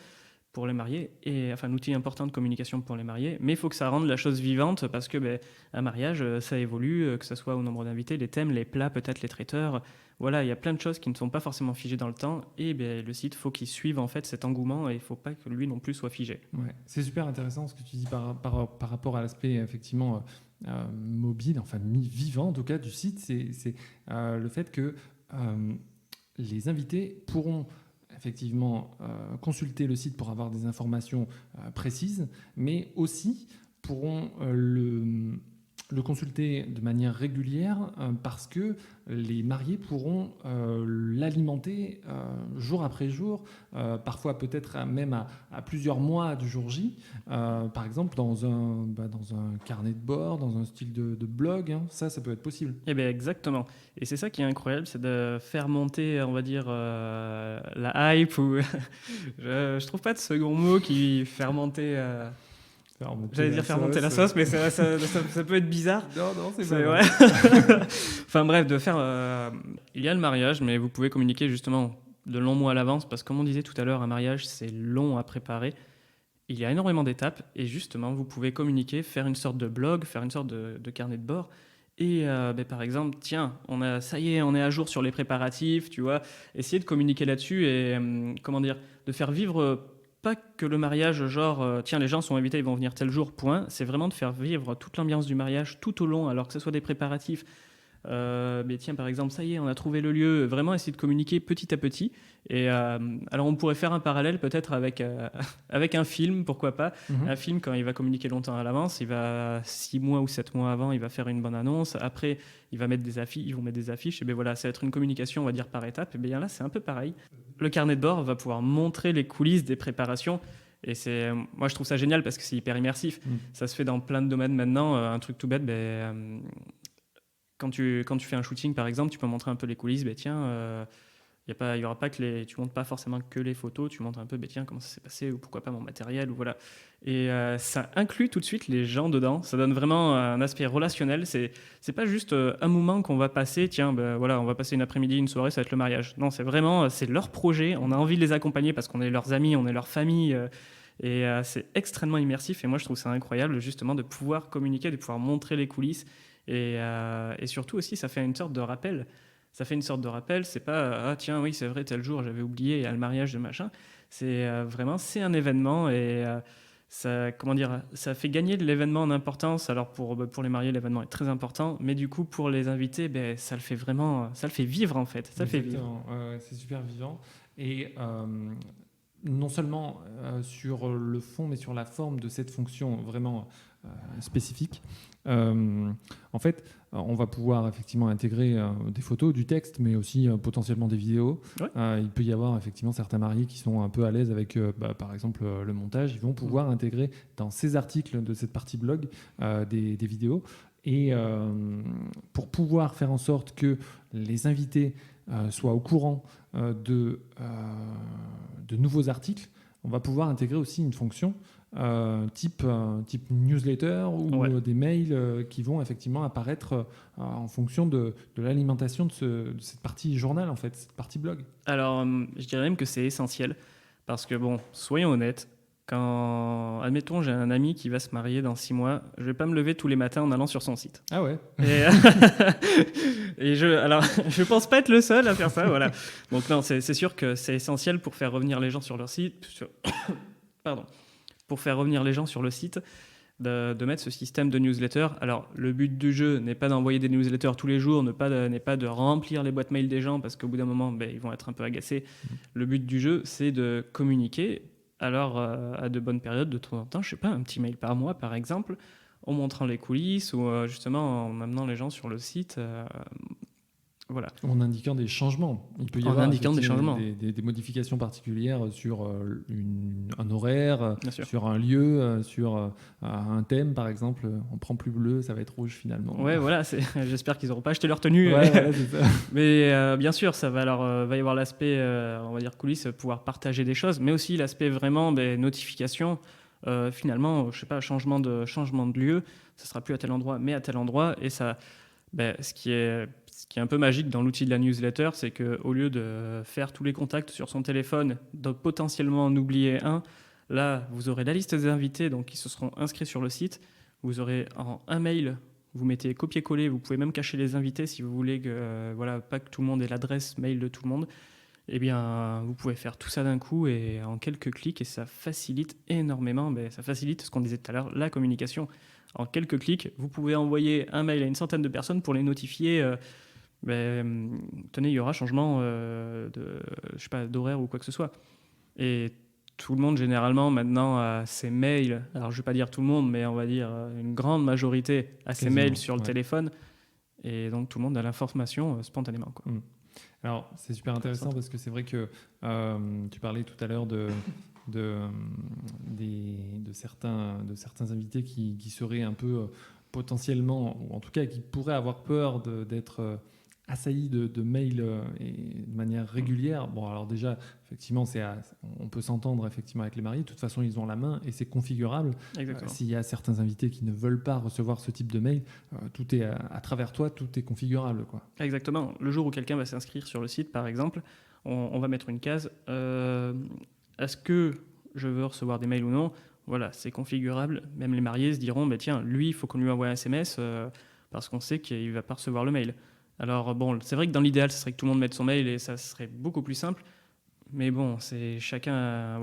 pour les mariés, un outil important de communication pour les mariés, mais il faut que ça rende la chose vivante, parce que un mariage, ça évolue, que ce soit au nombre d'invités, les thèmes, les plats, peut-être les traiteurs, voilà, il y a plein de choses qui ne sont pas forcément figées dans le temps, et le site, il faut qu'il suive en fait cet engouement, et il ne faut pas que lui non plus soit figé. Ouais, c'est super intéressant ce que tu dis par rapport à l'aspect effectivement mobile, enfin vivant en tout cas du site, c'est le fait que les invités pourront effectivement consulter le site pour avoir des informations précises, mais aussi pourront le consulter de manière régulière parce que les mariés pourront l'alimenter jour après jour, parfois peut-être même à plusieurs mois du jour J, par exemple dans un carnet de bord, dans un style de blog, hein, ça peut être possible. Eh bien, exactement. Et c'est ça qui est incroyable, c'est de faire monter, on va dire, la hype, ou je trouve pas de second mot qui fait remonter. J'allais dire faire monter la sauce, mais ça peut être bizarre. Non, c'est C'est pas ouais. vrai. Enfin bref, de faire. Il y a le mariage, mais vous pouvez communiquer justement de longs mois à l'avance, parce que comme on disait tout à l'heure, un mariage c'est long à préparer. Il y a énormément d'étapes, et justement, vous pouvez communiquer, faire une sorte de blog, faire une sorte de carnet de bord. Et par exemple, tiens, ça y est, on est à jour sur les préparatifs, tu vois. Essayer de communiquer là-dessus et comment dire, de faire vivre pas que le mariage, genre, tiens, les gens sont invités, ils vont venir tel jour, point. C'est vraiment de faire vivre toute l'ambiance du mariage tout au long, alors que ce soit des préparatifs. Mais tiens, par exemple, ça y est, on a trouvé le lieu. Vraiment essayer de communiquer petit à petit. Et alors, on pourrait faire un parallèle peut-être avec un film, pourquoi pas. Mhm. Un film, quand il va communiquer longtemps à l'avance, il va 6 mois ou 7 mois avant, il va faire une bonne annonce. Après, il va mettre des affiches, ils vont mettre des affiches. Et bien voilà, ça va être une communication, on va dire, par étape. Et bien là, c'est un peu pareil. Le carnet de bord va pouvoir montrer les coulisses des préparations. Et moi, je trouve ça génial parce que c'est hyper immersif. Ça se fait dans plein de domaines maintenant. Un truc tout bête, quand tu fais un shooting, par exemple, tu peux montrer un peu les coulisses. Tiens, il y aura pas que tu montres pas forcément que les photos, tu montres un peu, tiens, comment ça s'est passé, ou pourquoi pas mon matériel, ou voilà. Et ça inclut tout de suite les gens dedans. Ça donne vraiment un aspect relationnel. C'est pas juste un moment qu'on va passer, tiens, voilà, on va passer une après-midi, une soirée, ça va être le mariage. Non, c'est vraiment, c'est leur projet. On a envie de les accompagner parce qu'on est leurs amis, on est leur famille. Et c'est extrêmement immersif. Et moi, je trouve ça incroyable, justement, de pouvoir communiquer, de pouvoir montrer les coulisses. Et surtout aussi, ça fait une sorte de rappel. Ça fait une sorte de rappel. C'est pas ah tiens oui c'est vrai tel jour j'avais oublié il y a le mariage de machin. C'est vraiment c'est un événement et ça comment dire ça fait gagner de l'événement en importance. Alors pour les mariés l'événement est très important, mais du coup pour les invités ça le fait vraiment ça le fait vivre en fait. Ça le fait vivre. C'est super vivant et non seulement sur le fond mais sur la forme de cette fonction vraiment spécifique. En fait, on va pouvoir effectivement intégrer des photos, du texte, mais aussi potentiellement des vidéos. Ouais. Il peut y avoir effectivement certains mariés qui sont un peu à l'aise avec, par exemple, le montage. Ils vont pouvoir intégrer dans ces articles de cette partie blog des vidéos. Et pour pouvoir faire en sorte que les invités soient au courant de nouveaux articles, on va pouvoir intégrer aussi une fonction type newsletter ou des mails qui vont effectivement apparaître en fonction de l'alimentation de cette partie journal, en fait, cette partie blog. Alors, je dirais même que c'est essentiel parce que, bon, soyons honnêtes, admettons, j'ai un ami qui va se marier dans 6 mois, je vais pas me lever tous les matins en allant sur son site. Ah ouais. Et je pense pas être le seul à faire ça, voilà. Donc non, c'est sûr que c'est essentiel pour faire revenir les gens sur leur site. Pardon. Pour faire revenir les gens sur le site, de mettre ce système de newsletter. Alors, le but du jeu n'est pas d'envoyer des newsletters tous les jours, n'est pas de remplir les boîtes mail des gens, parce qu'au bout d'un moment, ils vont être un peu agacés. Le but du jeu, c'est de communiquer. Alors, à de bonnes périodes, de temps en temps, je sais pas, un petit mail par mois, par exemple, en montrant les coulisses ou justement en amenant les gens sur le site. Voilà. En indiquant des changements. Il peut y avoir des modifications particulières sur un horaire, sur un lieu, sur un thème, par exemple. On prend plus bleu, ça va être rouge finalement. Ouais, voilà. J'espère qu'ils n'auront pas acheté leur tenue. Ouais, voilà, c'est ça. Mais bien sûr, ça va va y avoir l'aspect, on va dire coulisses, pouvoir partager des choses, mais aussi l'aspect vraiment notification. Finalement, je sais pas, changement de lieu, ça sera plus à tel endroit, mais à tel endroit, et ça. Ce qui est un peu magique dans l'outil de la newsletter, c'est qu'au lieu de faire tous les contacts sur son téléphone, de potentiellement en oublier un, là, vous aurez la liste des invités donc, qui se seront inscrits sur le site. Vous aurez un mail, vous mettez copier-coller, vous pouvez même cacher les invités si vous voulez pas que tout le monde ait l'adresse mail de tout le monde. Eh bien, vous pouvez faire tout ça d'un coup et en quelques clics, et ça facilite énormément, ça facilite ce qu'on disait tout à l'heure, la communication. En quelques clics, vous pouvez envoyer un mail à une centaine de personnes pour les notifier. Tenez, il y aura changement d'horaire ou quoi que ce soit. Et tout le monde généralement maintenant a ses mails. Alors je vais pas dire tout le monde, mais on va dire une grande majorité a ses Quasiment, mails sur le ouais. téléphone. Et donc tout le monde a l'information spontanément, quoi. Alors, c'est super intéressant parce que c'est vrai que tu parlais tout à l'heure de certains invités qui seraient un peu potentiellement, ou en tout cas qui pourraient avoir peur d'être assaillis de mails et de manière régulière. Bon, alors déjà, effectivement, on peut s'entendre effectivement avec les mariés. De toute façon, ils ont la main et c'est configurable. Exactement. S'il y a certains invités qui ne veulent pas recevoir ce type de mail, tout est à travers toi, tout est configurable, quoi. Exactement. Le jour où quelqu'un va s'inscrire sur le site, par exemple, on va mettre une case. Est-ce que je veux recevoir des mails ou non ? Voilà, c'est configurable. Même les mariés se diront, tiens, lui, il faut qu'on lui envoie un SMS parce qu'on sait qu'il ne va pas recevoir le mail. Alors bon, c'est vrai que dans l'idéal, ce serait que tout le monde mette son mail et ça serait beaucoup plus simple. Mais bon, c'est chacun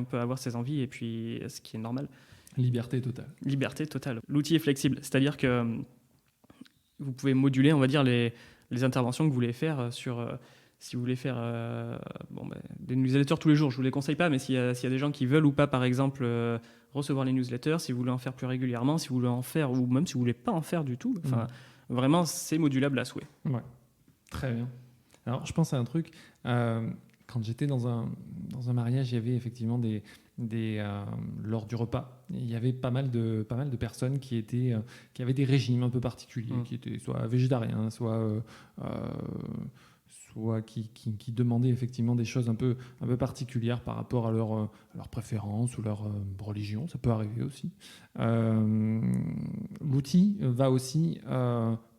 peut avoir ses envies et puis ce qui est normal. Liberté totale. Liberté totale. L'outil est flexible, c'est-à-dire que vous pouvez moduler, on va dire, les interventions que vous voulez faire sur... si vous voulez faire des newsletters tous les jours, je ne vous les conseille pas, mais s'il y a des gens qui veulent ou pas, par exemple, recevoir les newsletters, si vous voulez en faire plus régulièrement, si vous voulez en faire, ou même si vous ne voulez pas en faire du tout, vraiment, c'est modulable à souhait. Ouais, très bien. Alors, je pense à un truc. Quand j'étais dans un mariage, il y avait effectivement lors du repas, il y avait pas mal de personnes qui avaient des régimes un peu particuliers, qui étaient soit végétariens, soit qui demandaient effectivement des choses un peu particulières par rapport à leur préférence ou leur religion. Ça peut arriver aussi. L'outil va aussi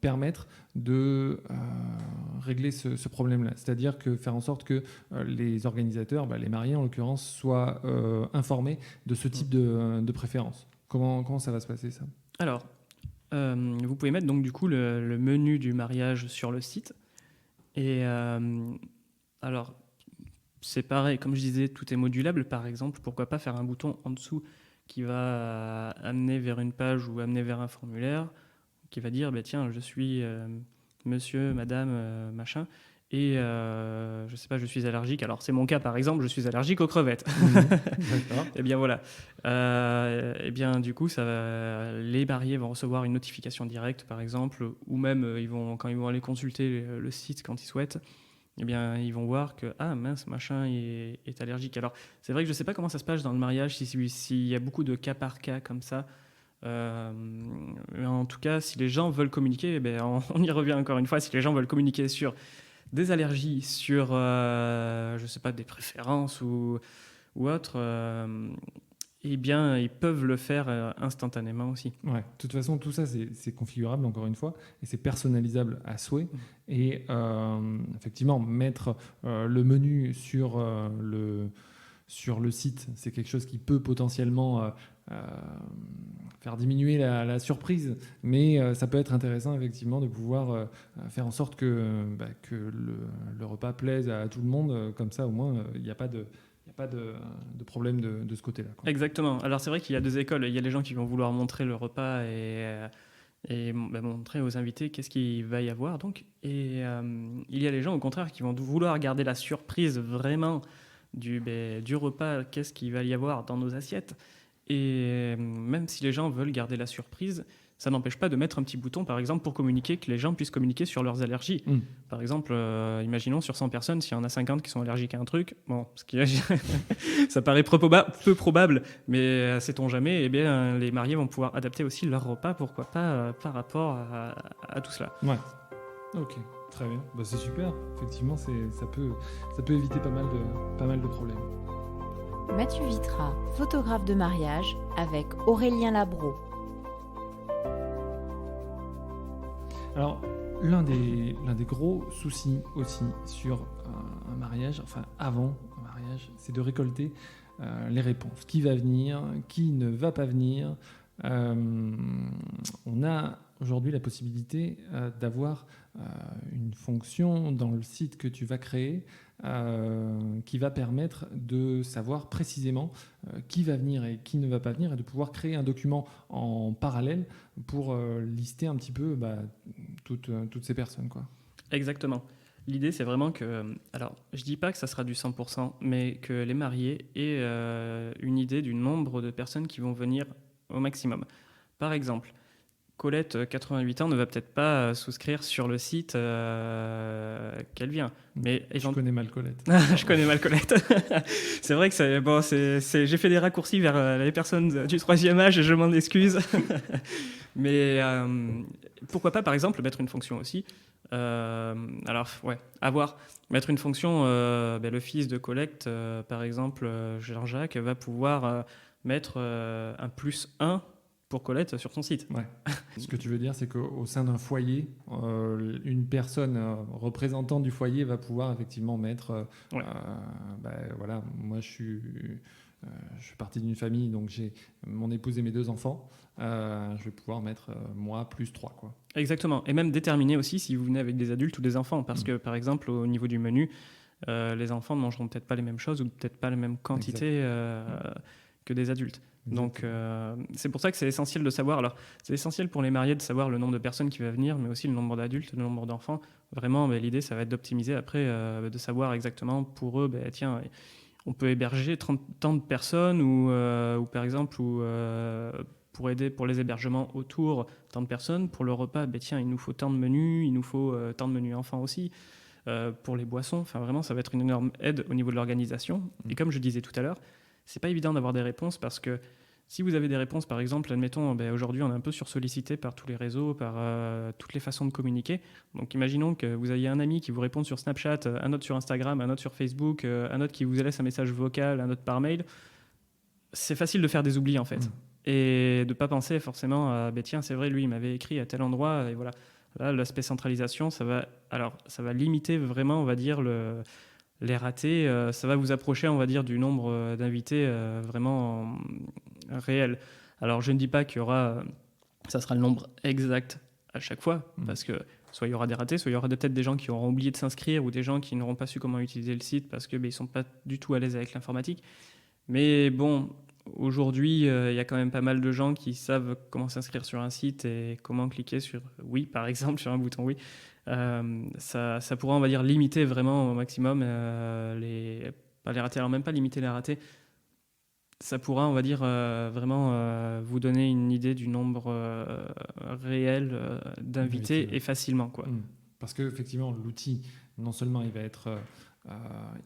permettre de régler ce problème-là. C'est-à-dire que faire en sorte que les organisateurs, les mariés en l'occurrence, soient informés de ce type de préférence. Comment ça va se passer, ça ? Alors, vous pouvez mettre donc du coup le menu du mariage sur le site. Et alors, c'est pareil, comme je disais, tout est modulable. Par exemple, pourquoi pas faire un bouton en dessous qui va amener vers une page ou amener vers un formulaire qui va dire, tiens, je suis monsieur, madame, machin, et je sais pas, je suis allergique. Alors, c'est mon cas, par exemple, je suis allergique aux crevettes. D'accord. Et bien voilà. Et bien du coup, les mariés vont recevoir une notification directe, par exemple, ou même quand ils vont aller consulter le site quand ils souhaitent, eh bien ils vont voir que mince, machin est allergique. Alors c'est vrai que je sais pas comment ça se passe dans le mariage, s'il y a beaucoup de cas par cas comme ça. Mais en tout cas, si les gens veulent communiquer, on y revient encore une fois. Si les gens veulent communiquer sur des allergies, sur je sais pas, des préférences ou autre, eh bien, ils peuvent le faire instantanément aussi. Ouais, de toute façon, tout ça, c'est configurable, encore une fois, et c'est personnalisable à souhait. Et effectivement, mettre le menu sur le site, c'est quelque chose qui peut potentiellement faire diminuer la surprise, mais ça peut être intéressant, effectivement, de pouvoir faire en sorte que le repas plaise à tout le monde. Comme ça, au moins, il n'y a pas de problème de ce côté-là, quoi. Exactement. Alors c'est vrai qu'il y a deux écoles. Il y a les gens qui vont vouloir montrer le repas et montrer aux invités qu'est-ce qu'il va y avoir. Donc. Et il y a les gens au contraire qui vont vouloir garder la surprise vraiment du repas, qu'est-ce qu'il va y avoir dans nos assiettes. Et même si les gens veulent garder la surprise, ça n'empêche pas de mettre un petit bouton, par exemple, pour communiquer, que les gens puissent communiquer sur leurs allergies. Par exemple, imaginons sur 100 personnes, s'il y en a 50 qui sont allergiques à un truc, ça paraît peu probable, mais sait-on jamais, eh bien, les mariés vont pouvoir adapter aussi leur repas, pourquoi pas, par rapport à tout cela. Ouais, ok, très bien. C'est super, effectivement, ça peut éviter pas mal de problèmes. Mathieu Vitra, photographe de mariage, avec Aurélien Labro. Alors, l'un des gros soucis aussi sur un mariage, enfin avant un mariage, c'est de récolter les réponses. Qui va venir, qui ne va pas venir. On a aujourd'hui la possibilité d'avoir une fonction dans le site que tu vas créer qui va permettre de savoir précisément qui va venir et qui ne va pas venir et de pouvoir créer un document en parallèle pour lister un petit peu toutes ces personnes, quoi. Exactement. L'idée, c'est vraiment que... Alors, je dis pas que ça sera du 100%, mais que les mariés aient une idée du nombre de personnes qui vont venir au maximum. Par exemple, Colette, 88 ans, ne va peut-être pas souscrire sur le site qu'elle vient. Mais Je connais mal Colette. Je connais mal Colette. C'est vrai que j'ai fait des raccourcis vers les personnes du troisième âge et je m'en excuse. Mais pourquoi pas, par exemple, mettre une fonction aussi. Alors, ouais, à voir. Mettre une fonction, le fils de Colette, par exemple, Jean-Jacques, va pouvoir mettre un +1 pour Colette sur son site. Ouais. Ce que tu veux dire, c'est qu'au sein d'un foyer, une personne représentant du foyer va pouvoir effectivement mettre... voilà, moi je fais partie d'une famille, donc j'ai mon épouse et mes 2 enfants. Je vais pouvoir mettre moi +3, quoi. Exactement. Et même déterminer aussi si vous venez avec des adultes ou des enfants. Parce que, par exemple, au niveau du menu, les enfants ne mangeront peut-être pas les mêmes choses ou peut-être pas la même quantité que des adultes. Donc, c'est pour ça que c'est essentiel de savoir. Alors, c'est essentiel pour les mariés de savoir le nombre de personnes qui va venir, mais aussi le nombre d'adultes, le nombre d'enfants. Vraiment, l'idée, ça va être d'optimiser après, de savoir exactement pour eux, tiens, on peut héberger tant de personnes ou par exemple, pour aider pour les hébergements autour, tant de personnes. Pour le repas, tiens, il nous faut tant de menus, il nous faut tant de menus enfants aussi. Pour les boissons, enfin vraiment, ça va être une énorme aide au niveau de l'organisation. Et comme je disais tout à l'heure, c'est pas évident d'avoir des réponses parce que si vous avez des réponses, par exemple, admettons, aujourd'hui on est un peu sursollicité par tous les réseaux, par toutes les façons de communiquer. Donc imaginons que vous ayez un ami qui vous répond sur Snapchat, un autre sur Instagram, un autre sur Facebook, un autre qui vous laisse un message vocal, un autre par mail. C'est facile de faire des oublis en fait. Et de ne pas penser forcément à tiens, c'est vrai, lui il m'avait écrit à tel endroit, et voilà. Là, l'aspect centralisation, ça va limiter vraiment, on va dire, les ratés, ça va vous approcher, on va dire, du nombre d'invités vraiment réel. Alors, je ne dis pas qu'il y aura, ça sera le nombre exact à chaque fois, parce que soit il y aura des ratés, soit il y aura peut-être des gens qui auront oublié de s'inscrire ou des gens qui n'auront pas su comment utiliser le site parce qu'ils ne sont pas du tout à l'aise avec l'informatique. Mais bon, aujourd'hui, il y a quand même pas mal de gens qui savent comment s'inscrire sur un site et comment cliquer sur oui, par exemple, sur un bouton oui. Ça pourra, on va dire, limiter vraiment au maximum les ratés. Alors même pas limiter les ratés, ça pourra, on va dire, vraiment vous donner une idée du nombre réel d'invités et facilement, quoi. Parce qu'effectivement, l'outil, non seulement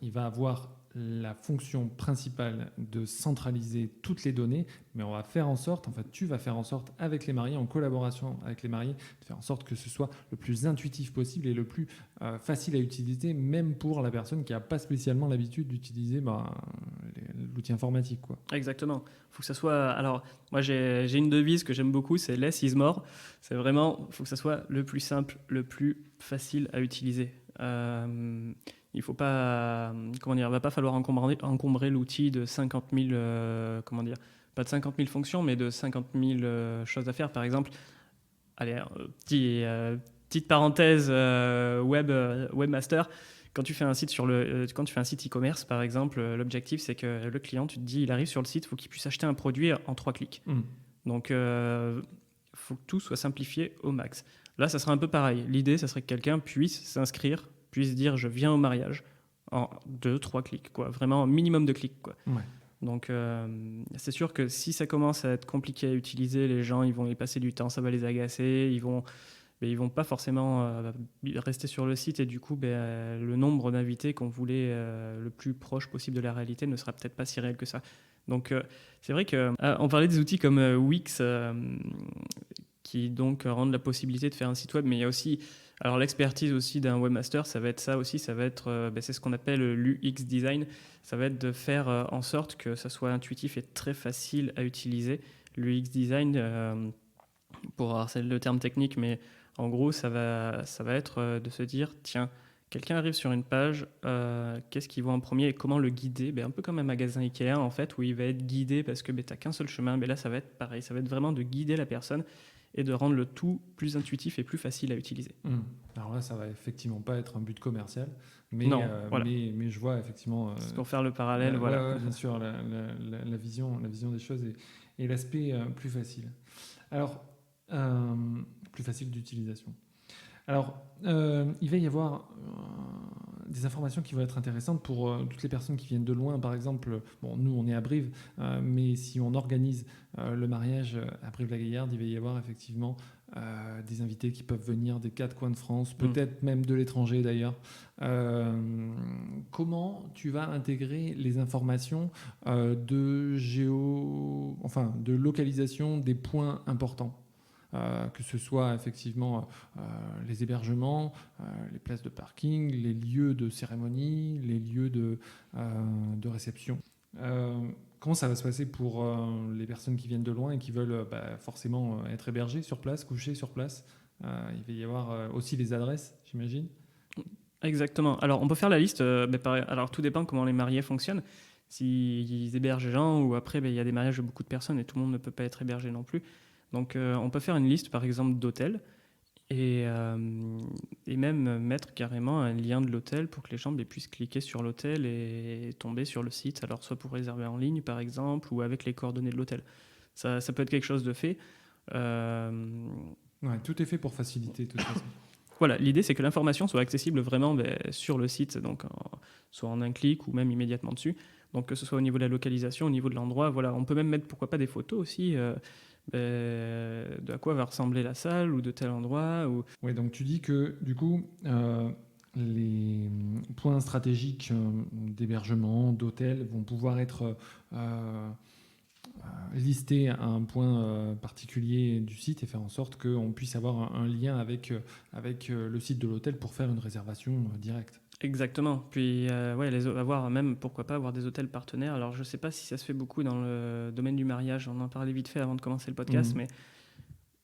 il va avoir la fonction principale de centraliser toutes les données, mais on va faire en sorte, en fait, tu vas faire en sorte avec les mariés, en collaboration avec les mariés, de faire en sorte que ce soit le plus intuitif possible et le plus facile à utiliser, même pour la personne qui n'a pas spécialement l'habitude d'utiliser l'outil informatique, quoi. Exactement. Il faut que ça soit... Alors, moi, j'ai une devise que j'aime beaucoup, c'est « less is more ». C'est vraiment, il faut que ça soit le plus simple, le plus facile à utiliser. Il faut pas, va pas falloir encombrer l'outil de 50 000, pas de 50 000 fonctions, mais de 50 000 choses à faire. Par exemple, allez, petite parenthèse webmaster. Quand tu fais un site quand tu fais un site e-commerce, par exemple, l'objectif c'est que le client, tu te dis, il arrive sur le site, il faut qu'il puisse acheter un produit en 3 clics. Donc, faut que tout soit simplifié au max. Là, ça sera un peu pareil. L'idée, ça serait que quelqu'un puisse s'inscrire, puisse dire je viens au mariage en 2-3 clics, quoi. Vraiment un minimum de clics, quoi. Ouais. Donc c'est sûr que si ça commence à être compliqué à utiliser, les gens ils vont y passer du temps, ça va les agacer, ils vont pas forcément rester sur le site et du coup le nombre d'invités qu'on voulait le plus proche possible de la réalité ne sera peut-être pas si réel que ça. Donc c'est vrai que on parlait des outils comme Wix qui donc rendent la possibilité de faire un site web, mais il y a aussi alors l'expertise aussi d'un webmaster, ça va être ça aussi, ça va être c'est ce qu'on appelle l'UX design, ça va être de faire en sorte que ça soit intuitif et très facile à utiliser. L'UX design, c'est le terme technique, mais en gros ça va être de se dire tiens, quelqu'un arrive sur une page, qu'est-ce qu'il voit en premier et comment le guider, un peu comme un magasin Ikea en fait, où il va être guidé parce que tu n'as qu'un seul chemin, mais là ça va être pareil, ça va être vraiment de guider la personne et de rendre le tout plus intuitif et plus facile à utiliser. Alors là, ça va effectivement pas être un but commercial, mais, non, voilà. mais je vois effectivement... C'est pour faire le parallèle, voilà. Ouais, bien sûr, la vision des choses et l'aspect plus facile. Alors, plus facile d'utilisation. Alors, il va y avoir des informations qui vont être intéressantes pour toutes les personnes qui viennent de loin. Par exemple, bon, nous, on est à Brive, mais si on organise le mariage à Brive-la-Gaillarde, il va y avoir effectivement des invités qui peuvent venir des 4 coins de France, peut-être même de l'étranger d'ailleurs. Comment tu vas intégrer les informations de localisation des points importants? Que ce soit effectivement les hébergements, les places de parking, les lieux de cérémonie, les lieux de réception. Comment ça va se passer pour les personnes qui viennent de loin et qui veulent forcément être hébergées sur place, coucher sur place? Il va y avoir aussi les adresses, j'imagine. Exactement. Alors, on peut faire la liste. Alors, tout dépend comment les mariés fonctionnent. S'ils hébergent les gens ou après, il y a des mariages de beaucoup de personnes et tout le monde ne peut pas être hébergé non plus. Donc, on peut faire une liste, par exemple, d'hôtels et même mettre carrément un lien de l'hôtel pour que les gens puissent cliquer sur l'hôtel et tomber sur le site. Alors, soit pour réserver en ligne, par exemple, ou avec les coordonnées de l'hôtel. Ça peut être quelque chose de fait. Ouais, tout est fait pour faciliter, de toute façon. Voilà, l'idée, c'est que l'information soit accessible vraiment sur le site, donc soit en un clic ou même immédiatement dessus. Donc, que ce soit au niveau de la localisation, au niveau de l'endroit. Voilà, on peut même mettre, pourquoi pas, des photos aussi. De à quoi va ressembler la salle ou de tel endroit. Oui, donc tu dis que du coup, les points stratégiques d'hébergement, d'hôtel vont pouvoir être listés à un point particulier du site et faire en sorte qu'on puisse avoir un lien avec le site de l'hôtel pour faire une réservation directe. Exactement. Puis, pourquoi pas avoir des hôtels partenaires. Alors, je ne sais pas si ça se fait beaucoup dans le domaine du mariage. On en parlait vite fait avant de commencer le podcast. Mais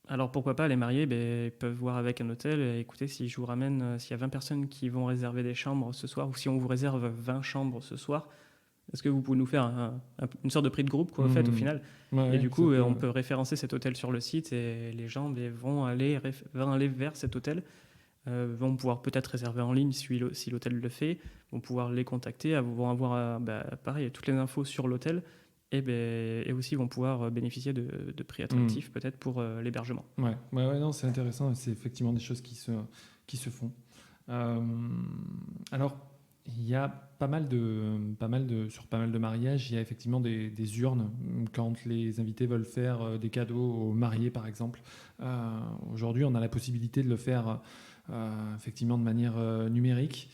alors, pourquoi pas, les mariés ils peuvent voir avec un hôtel. Et écoutez, si je vous ramène, s'il y a 20 personnes qui vont réserver des chambres ce soir, ou si on vous réserve 20 chambres ce soir, est-ce que vous pouvez nous faire une sorte de prix de groupe, au final? Et du coup, on peut référencer cet hôtel sur le site et les gens vont aller vers cet hôtel. Vont pouvoir peut-être réserver en ligne si l'hôtel le fait, vont pouvoir les contacter, vont avoir pareil, toutes les infos sur l'hôtel et aussi vont pouvoir bénéficier de prix attractifs peut-être pour l'hébergement. Ouais, non, c'est intéressant, c'est effectivement des choses qui se font. Alors, il y a sur pas mal de mariages, il y a effectivement des urnes quand les invités veulent faire des cadeaux aux mariés, par exemple. Aujourd'hui, on a la possibilité de le faire effectivement de manière numérique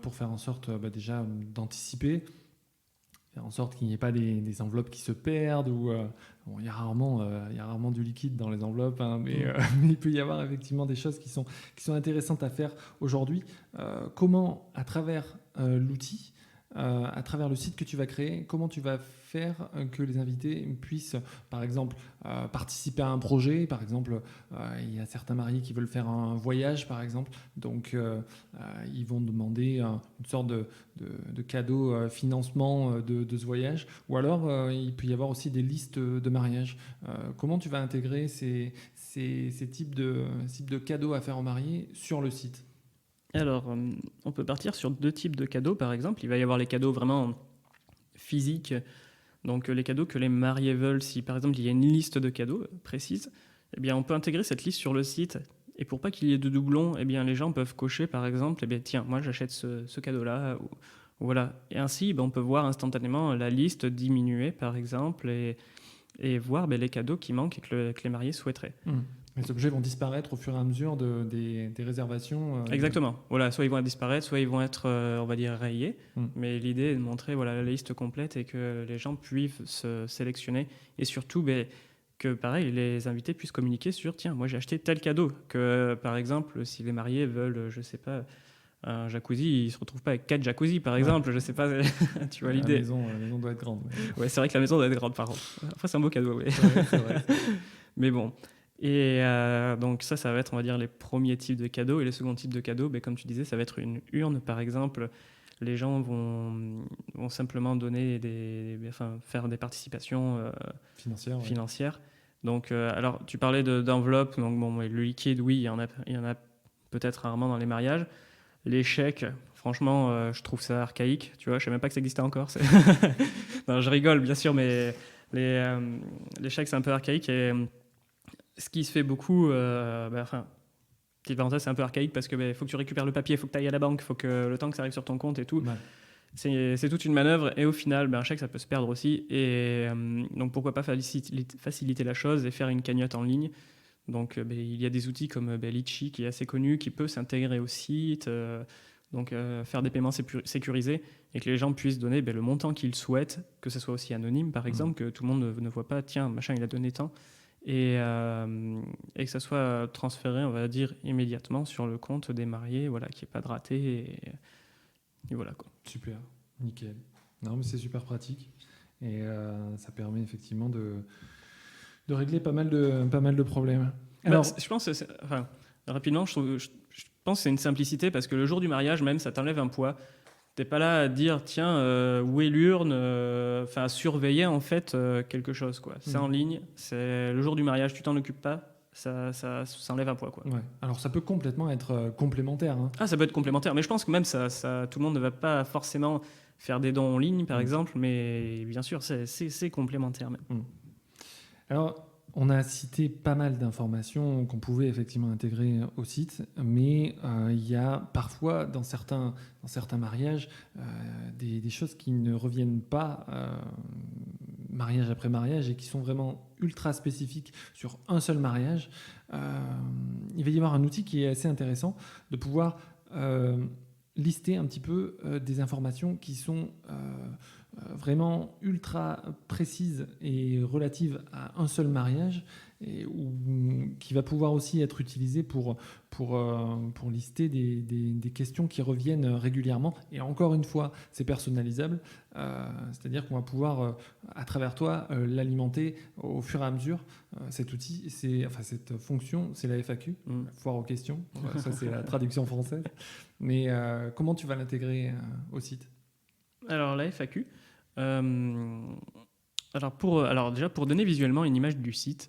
pour faire en sorte déjà d'anticiper, faire en sorte qu'il n'y ait pas des enveloppes qui se perdent ou il y a rarement du liquide dans les enveloppes, mais il peut y avoir effectivement des choses qui sont intéressantes à faire aujourd'hui. Comment, à travers l'outil, à travers le site que tu vas créer, comment tu vas faire que les invités puissent, par exemple, participer à un projet. Par exemple, il y a certains mariés qui veulent faire un voyage, par exemple. Donc, ils vont demander une sorte de cadeau financement de ce voyage. Ou alors, il peut y avoir aussi des listes de mariage. Comment tu vas intégrer ces types de cadeaux à faire aux mariés sur le site ? Alors, on peut partir sur 2 types de cadeaux, par exemple. Il va y avoir les cadeaux vraiment physiques, donc les cadeaux que les mariés veulent. Si, par exemple, il y a une liste de cadeaux précise, eh bien, on peut intégrer cette liste sur le site. Et pour pas qu'il y ait de doublons, eh bien, les gens peuvent cocher, par exemple, tiens, moi, j'achète ce cadeau-là. Ou voilà. Et ainsi, on peut voir instantanément la liste diminuer, par exemple, et voir les cadeaux qui manquent et que les mariés souhaiteraient. Les objets vont disparaître au fur et à mesure des réservations. Exactement. Voilà, soit ils vont disparaître, soit ils vont être, on va dire, rayés. Mais l'idée est de montrer la liste complète et que les gens puissent se sélectionner. Et surtout, que pareil, les invités puissent communiquer sur tiens, moi j'ai acheté tel cadeau. Que par exemple, si les mariés veulent, je sais pas, un jacuzzi, ils se retrouvent pas avec 4 jacuzzis, par exemple. Je sais pas, tu vois l'idée. La maison doit être grande. Ouais, c'est vrai que la maison doit être grande, par contre. Après, c'est un beau cadeau, oui. Ouais, c'est vrai. Mais bon. Et donc ça va être, on va dire, les premiers types de cadeaux. Et les seconds types de cadeaux, comme tu disais, ça va être une urne, par exemple. Les gens vont simplement donner faire des participations financières. Donc, alors, tu parlais d'enveloppes. Donc, le liquide, oui, il y en a peut-être rarement dans les mariages. Les chèques, franchement, je trouve ça archaïque. Tu vois, je ne savais même pas que ça existait encore. Non, je rigole, bien sûr, mais les chèques, c'est un peu archaïque. Et ce qui se fait beaucoup, petite parenthèse, c'est un peu archaïque parce que faut que tu récupères le papier, il faut que tu ailles à la banque, il faut que le temps que ça arrive sur ton compte et tout. Ouais. C'est toute une manœuvre et au final, un chèque, ça peut se perdre aussi. Et donc, pourquoi pas faciliter la chose et faire une cagnotte en ligne. Donc, il y a des outils comme Litchi qui est assez connu, qui peut s'intégrer au site, donc faire des paiements sécurisés et que les gens puissent donner le montant qu'ils souhaitent, que ce soit aussi anonyme, par exemple, que tout le monde ne voit pas, tiens, machin, il a donné tant. Et que ça soit transféré, on va dire, immédiatement sur le compte des mariés, voilà, qu'il n'y ait pas de raté. Et voilà, quoi. Super, nickel. Non, mais c'est super pratique. Et ça permet effectivement de régler pas mal de problèmes. Alors, je pense, rapidement, je pense que c'est une simplicité parce que le jour du mariage, même, ça t'enlève un poids. T'es pas là à dire, tiens, où est l'urne, à surveiller en fait quelque chose, quoi. C'est en ligne, c'est le jour du mariage, tu t'en occupes pas, ça enlève un poids, quoi. Ouais. Alors ça peut complètement être complémentaire. Hein. Ah, ça peut être complémentaire, mais je pense que même ça, tout le monde ne va pas forcément faire des dons en ligne, par exemple, mais bien sûr, c'est complémentaire même. Alors, on a cité pas mal d'informations qu'on pouvait effectivement intégrer au site, mais il y a parfois dans certains mariages des choses qui ne reviennent pas mariage après mariage et qui sont vraiment ultra spécifiques sur un seul mariage. Il va y avoir un outil qui est assez intéressant de pouvoir lister un petit peu des informations qui sont vraiment ultra précises et relatives à un seul mariage et qui va pouvoir aussi être utilisé pour lister des questions qui reviennent régulièrement. Et encore une fois, c'est personnalisable, c'est-à-dire qu'on va pouvoir, à travers toi, l'alimenter au fur et à mesure. Cet outil, cette fonction, c'est la FAQ, foire aux questions. Ça, c'est la traduction française. Mais comment tu vas l'intégrer au site ? Alors, la FAQ, alors déjà, pour donner visuellement une image du site,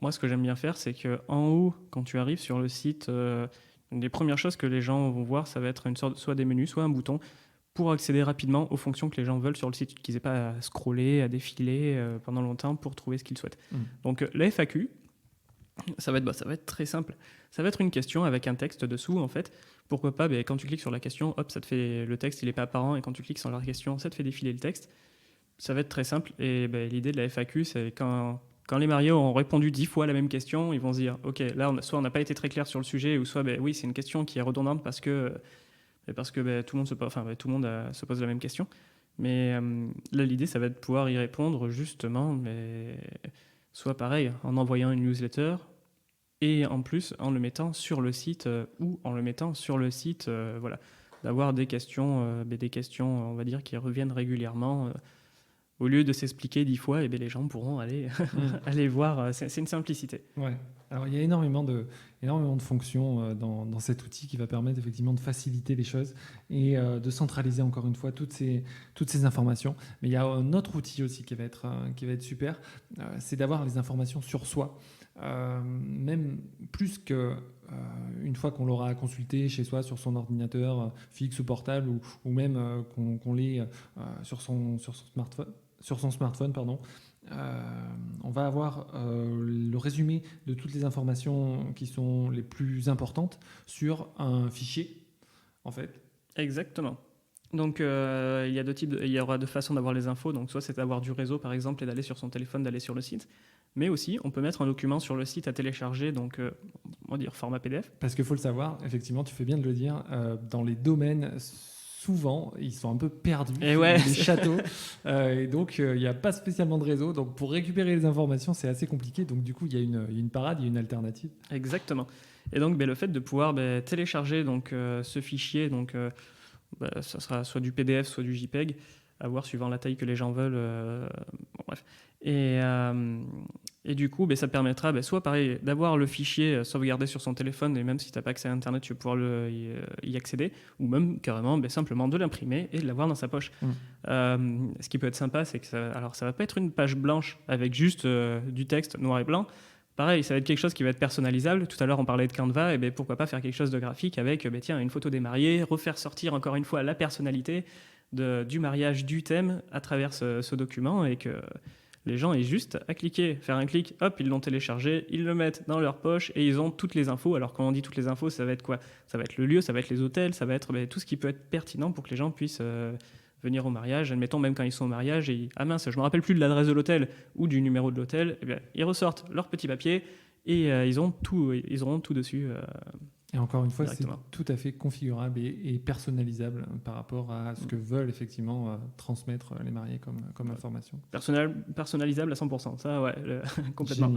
moi, ce que j'aime bien faire, c'est qu'en haut, quand tu arrives sur le site, une des premières choses que les gens vont voir, ça va être une sorte, soit des menus, soit un bouton, pour accéder rapidement aux fonctions que les gens veulent sur le site, qu'ils n'aient pas à scroller, à défiler pendant longtemps pour trouver ce qu'ils souhaitent. Donc, la FAQ, ça va être très simple. Ça va être une question avec un texte dessous, en fait. Pourquoi pas, quand tu cliques sur la question, hop, ça te fait le texte, il n'est pas apparent, et quand tu cliques sur la question, ça te fait défiler le texte. Ça va être très simple. Et l'idée de la FAQ, c'est quand les mariés ont répondu 10 fois à la même question, ils vont se dire, ok, là, soit on n'a pas été très clair sur le sujet, ou soit, oui, c'est une question qui est redondante parce que tout le monde se pose la même question. Mais là, l'idée, ça va être de pouvoir y répondre justement, mais soit pareil, en envoyant une newsletter, et en plus en le mettant sur le site voilà, d'avoir des questions, on va dire, qui reviennent régulièrement. Au lieu de s'expliquer 10 fois, les gens pourront aller voir. C'est une simplicité. Ouais. Alors il y a énormément de fonctions dans cet outil qui va permettre effectivement de faciliter les choses et de centraliser encore une fois toutes ces informations. Mais il y a un autre outil aussi qui va être super, c'est d'avoir les informations sur soi. Même plus que une fois qu'on l'aura consulté chez soi sur son ordinateur fixe ou portable ou même qu'on l'ait sur son smartphone, on va avoir le résumé de toutes les informations qui sont les plus importantes sur un fichier, en fait. Exactement. Donc, il y aura deux façons d'avoir les infos. Donc, soit c'est d'avoir du réseau, par exemple, et d'aller sur son téléphone, d'aller sur le site. Mais aussi, on peut mettre un document sur le site à télécharger, donc on va dire format PDF. Parce qu'il faut le savoir, effectivement, tu fais bien de le dire, dans les domaines, souvent, ils sont un peu perdus, les châteaux, et donc il n'y a pas spécialement de réseau. Donc pour récupérer les informations, c'est assez compliqué. Donc du coup, il y a une parade, il y a une alternative. Exactement. Et donc le fait de pouvoir télécharger donc, ce fichier, donc, ça sera soit du PDF, soit du JPEG, à voir suivant la taille que les gens veulent. Bon, bref. Et du coup, ça permettra soit pareil d'avoir le fichier sauvegardé sur son téléphone, et même si tu n'as pas accès à Internet, tu vas pouvoir y accéder, ou même carrément simplement de l'imprimer et de l'avoir dans sa poche. Ce qui peut être sympa, c'est que ça va pas être une page blanche avec juste du texte noir et blanc. Pareil, ça va être quelque chose qui va être personnalisable. Tout à l'heure, on parlait de Canva, et pourquoi pas faire quelque chose de graphique avec une photo des mariés, refaire sortir encore une fois la personnalité du mariage, du thème à travers ce document, et que Les gens aient juste à cliquer, faire un clic, hop, ils l'ont téléchargé, ils le mettent dans leur poche et ils ont toutes les infos. Alors quand on dit toutes les infos, ça va être quoi? Ça va être le lieu, ça va être les hôtels, ça va être tout ce qui peut être pertinent pour que les gens puissent venir au mariage. Admettons, même quand ils sont au mariage, et ah mince, je me rappelle plus de l'adresse de l'hôtel ou du numéro de l'hôtel, eh bien, ils ressortent leur petit papier et ils auront tout dessus. Et encore une fois, c'est Directement. tout à fait configurable et personnalisable par rapport à ce que veulent effectivement transmettre les mariés comme information. Personnalisable à 100%, ça ouais, complètement.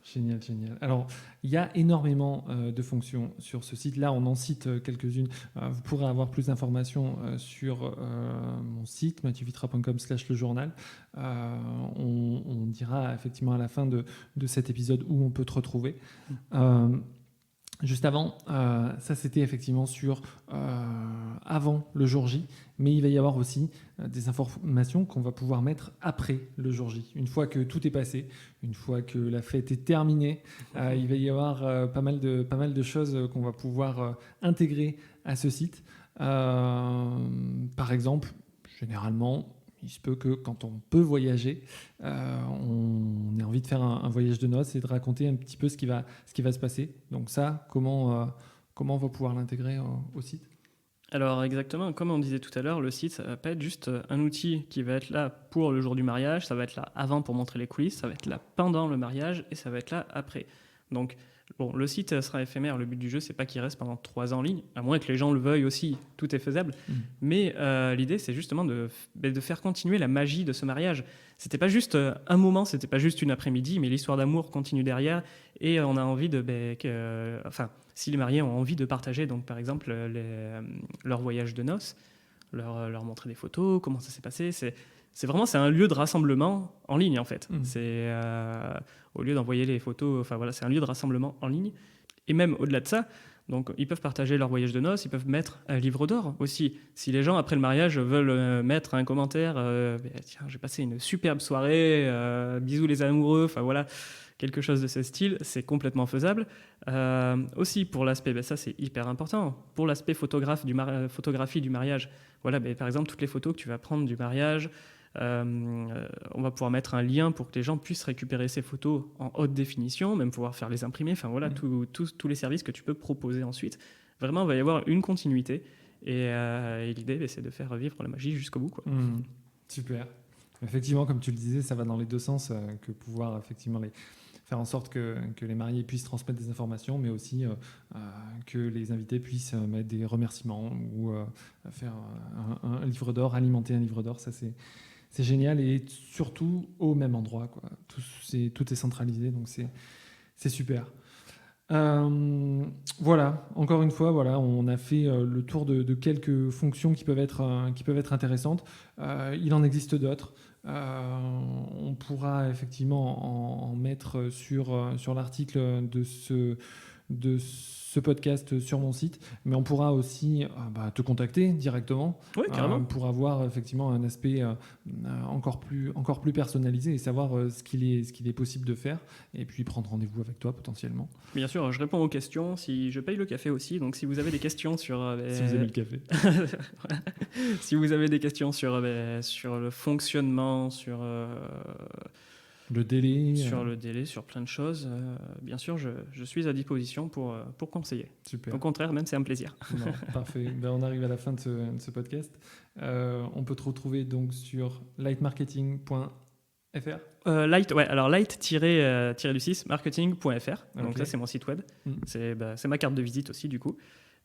Génial. Alors, il y a énormément de fonctions sur ce site. Là, on en cite quelques-unes. Vous pourrez avoir plus d'informations sur mon site, mathieuvitra.com/lejournal. On dira effectivement à la fin de cet épisode où on peut te retrouver. Juste avant, ça c'était effectivement sur avant le jour J, mais il va y avoir aussi des informations qu'on va pouvoir mettre après le jour J. Une fois que tout est passé, une fois que la fête est terminée, il va y avoir pas mal de choses qu'on va pouvoir intégrer à ce site. Par exemple, généralement, il se peut que quand on peut voyager, on ait envie de faire un voyage de noces et de raconter un petit peu ce qui va se passer. Donc ça, comment on va pouvoir l'intégrer au site ? Alors exactement, comme on disait tout à l'heure, le site, ça va pas être juste un outil qui va être là pour le jour du mariage, ça va être là avant pour montrer les coulisses, ça va être là pendant le mariage et ça va être là après. Donc bon, le site sera éphémère, le but du jeu c'est pas qu'il reste pendant 3 ans en ligne, à moins que les gens le veuillent aussi, tout est faisable, mais l'idée c'est justement de faire continuer la magie de ce mariage. C'était pas juste un moment, c'était pas juste une après-midi, mais l'histoire d'amour continue derrière et on a envie si les mariés ont envie de partager, donc par exemple leur voyage de noces, leur montrer des photos, comment ça s'est passé, c'est un lieu de rassemblement en ligne en fait. C'est au lieu d'envoyer les photos, c'est un lieu de rassemblement en ligne. Et même au-delà de ça, donc ils peuvent partager leur voyage de noces, ils peuvent mettre un livre d'or aussi. Si les gens après le mariage veulent mettre un commentaire, tiens, j'ai passé une superbe soirée, bisous les amoureux, quelque chose de ce style, c'est complètement faisable. Aussi pour l'aspect, ça c'est hyper important, pour l'aspect photographie du mariage. Par exemple, toutes les photos que tu vas prendre du mariage, on va pouvoir mettre un lien pour que les gens puissent récupérer ces photos en haute définition, même pouvoir faire les imprimer, tous les services que tu peux proposer ensuite. Vraiment, il va y avoir une continuité et l'idée, c'est de faire vivre la magie jusqu'au bout, quoi. Super. Effectivement, comme tu le disais, ça va dans les deux sens, que pouvoir effectivement faire en sorte que les mariés puissent transmettre des informations, mais aussi que les invités puissent mettre des remerciements ou faire un livre d'or, alimenter un livre d'or. Ça, c'est génial et surtout au même endroit, quoi. Tout est centralisé, donc c'est super. Voilà, encore une fois, on a fait le tour de quelques fonctions qui peuvent être intéressantes. Il en existe d'autres. On pourra effectivement en mettre sur l'article de ce podcast sur mon site, mais on pourra aussi te contacter directement pour avoir effectivement un aspect encore plus personnalisé et savoir ce qu'il est possible de faire et puis prendre rendez-vous avec toi potentiellement. Bien sûr, je réponds aux questions, si je paye le café aussi, donc si vous avez des questions sur... si vous aimez le café. Si vous avez des questions sur le fonctionnement, sur... le délai. Sur le délai, sur plein de choses. Bien sûr, je suis à disposition pour conseiller. Super. Au contraire, même c'est un plaisir. Non, parfait. On arrive à la fin de ce podcast. On peut te retrouver donc sur lightmarketing.fr. light-du-6 marketing.fr. Donc Okay. ça, c'est mon site web. C'est ma carte de visite aussi, du coup.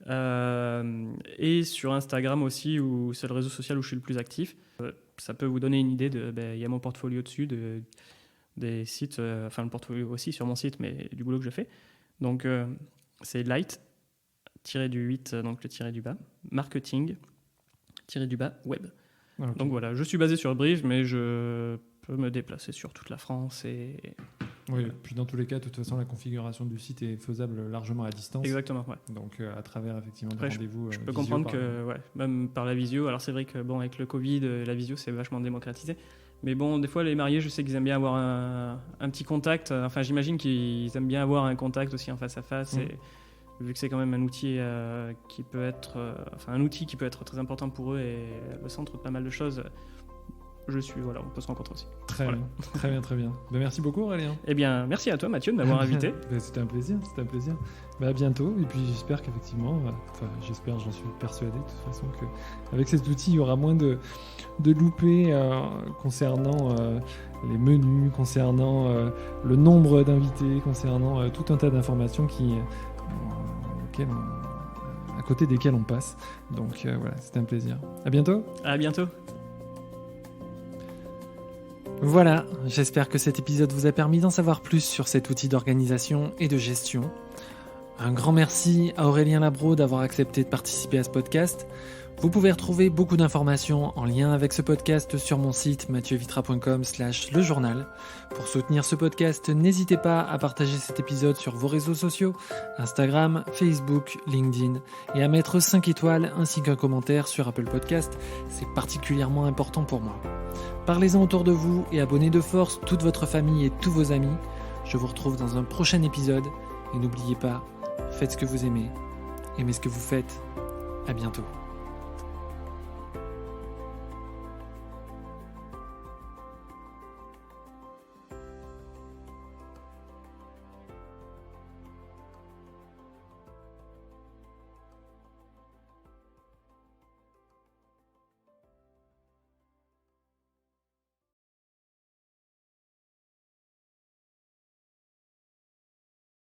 Et sur Instagram aussi, où c'est le réseau social où je suis le plus actif. Ça peut vous donner une idée il y a mon portfolio dessus des sites, le portfolio aussi sur mon site, mais du boulot que je fais. Donc, c'est light-du-8, donc le tiré du bas, marketing-du-bas web. Okay. Donc voilà, je suis basé sur Brive, mais je peux me déplacer sur toute la France. Oui, puis dans tous les cas, de toute façon, la configuration du site est faisable largement à distance. Exactement, ouais. Donc à travers effectivement des rendez-vous. Je peux comprendre que même par la visio, alors c'est vrai que avec le Covid, la visio c'est vachement démocratisé. Mais bon, des fois les mariés, je sais qu'ils aiment bien avoir un petit contact. Enfin, j'imagine qu'ils aiment bien avoir un contact aussi en face à face. Et vu que c'est quand même un outil qui peut être très important pour eux et le centre de pas mal de choses. on peut se rencontrer aussi. Très Voilà. bien, très bien, très bien. Ben, merci beaucoup Aurélien. Eh bien, merci à toi Mathieu de m'avoir invité. Ben, c'était un plaisir. Ben, à bientôt, et puis j'espère qu'effectivement, j'en suis persuadé de toute façon qu'avec cet outil, il y aura moins de loupés concernant les menus, concernant le nombre d'invités, concernant tout un tas d'informations à côté desquelles on passe. Donc voilà, c'était un plaisir. À bientôt. À bientôt. Voilà, j'espère que cet épisode vous a permis d'en savoir plus sur cet outil d'organisation et de gestion. Un grand merci à Aurélien Labro d'avoir accepté de participer à ce podcast. Vous pouvez retrouver beaucoup d'informations en lien avec ce podcast sur mon site mathieuVitra.com/lejournal. Pour soutenir ce podcast, n'hésitez pas à partager cet épisode sur vos réseaux sociaux, Instagram, Facebook, LinkedIn, et à mettre 5 étoiles ainsi qu'un commentaire sur Apple Podcast. C'est particulièrement important pour moi. Parlez-en autour de vous et abonnez de force toute votre famille et tous vos amis. Je vous retrouve dans un prochain épisode et n'oubliez pas, faites ce que vous aimez ce que vous faites. À bientôt.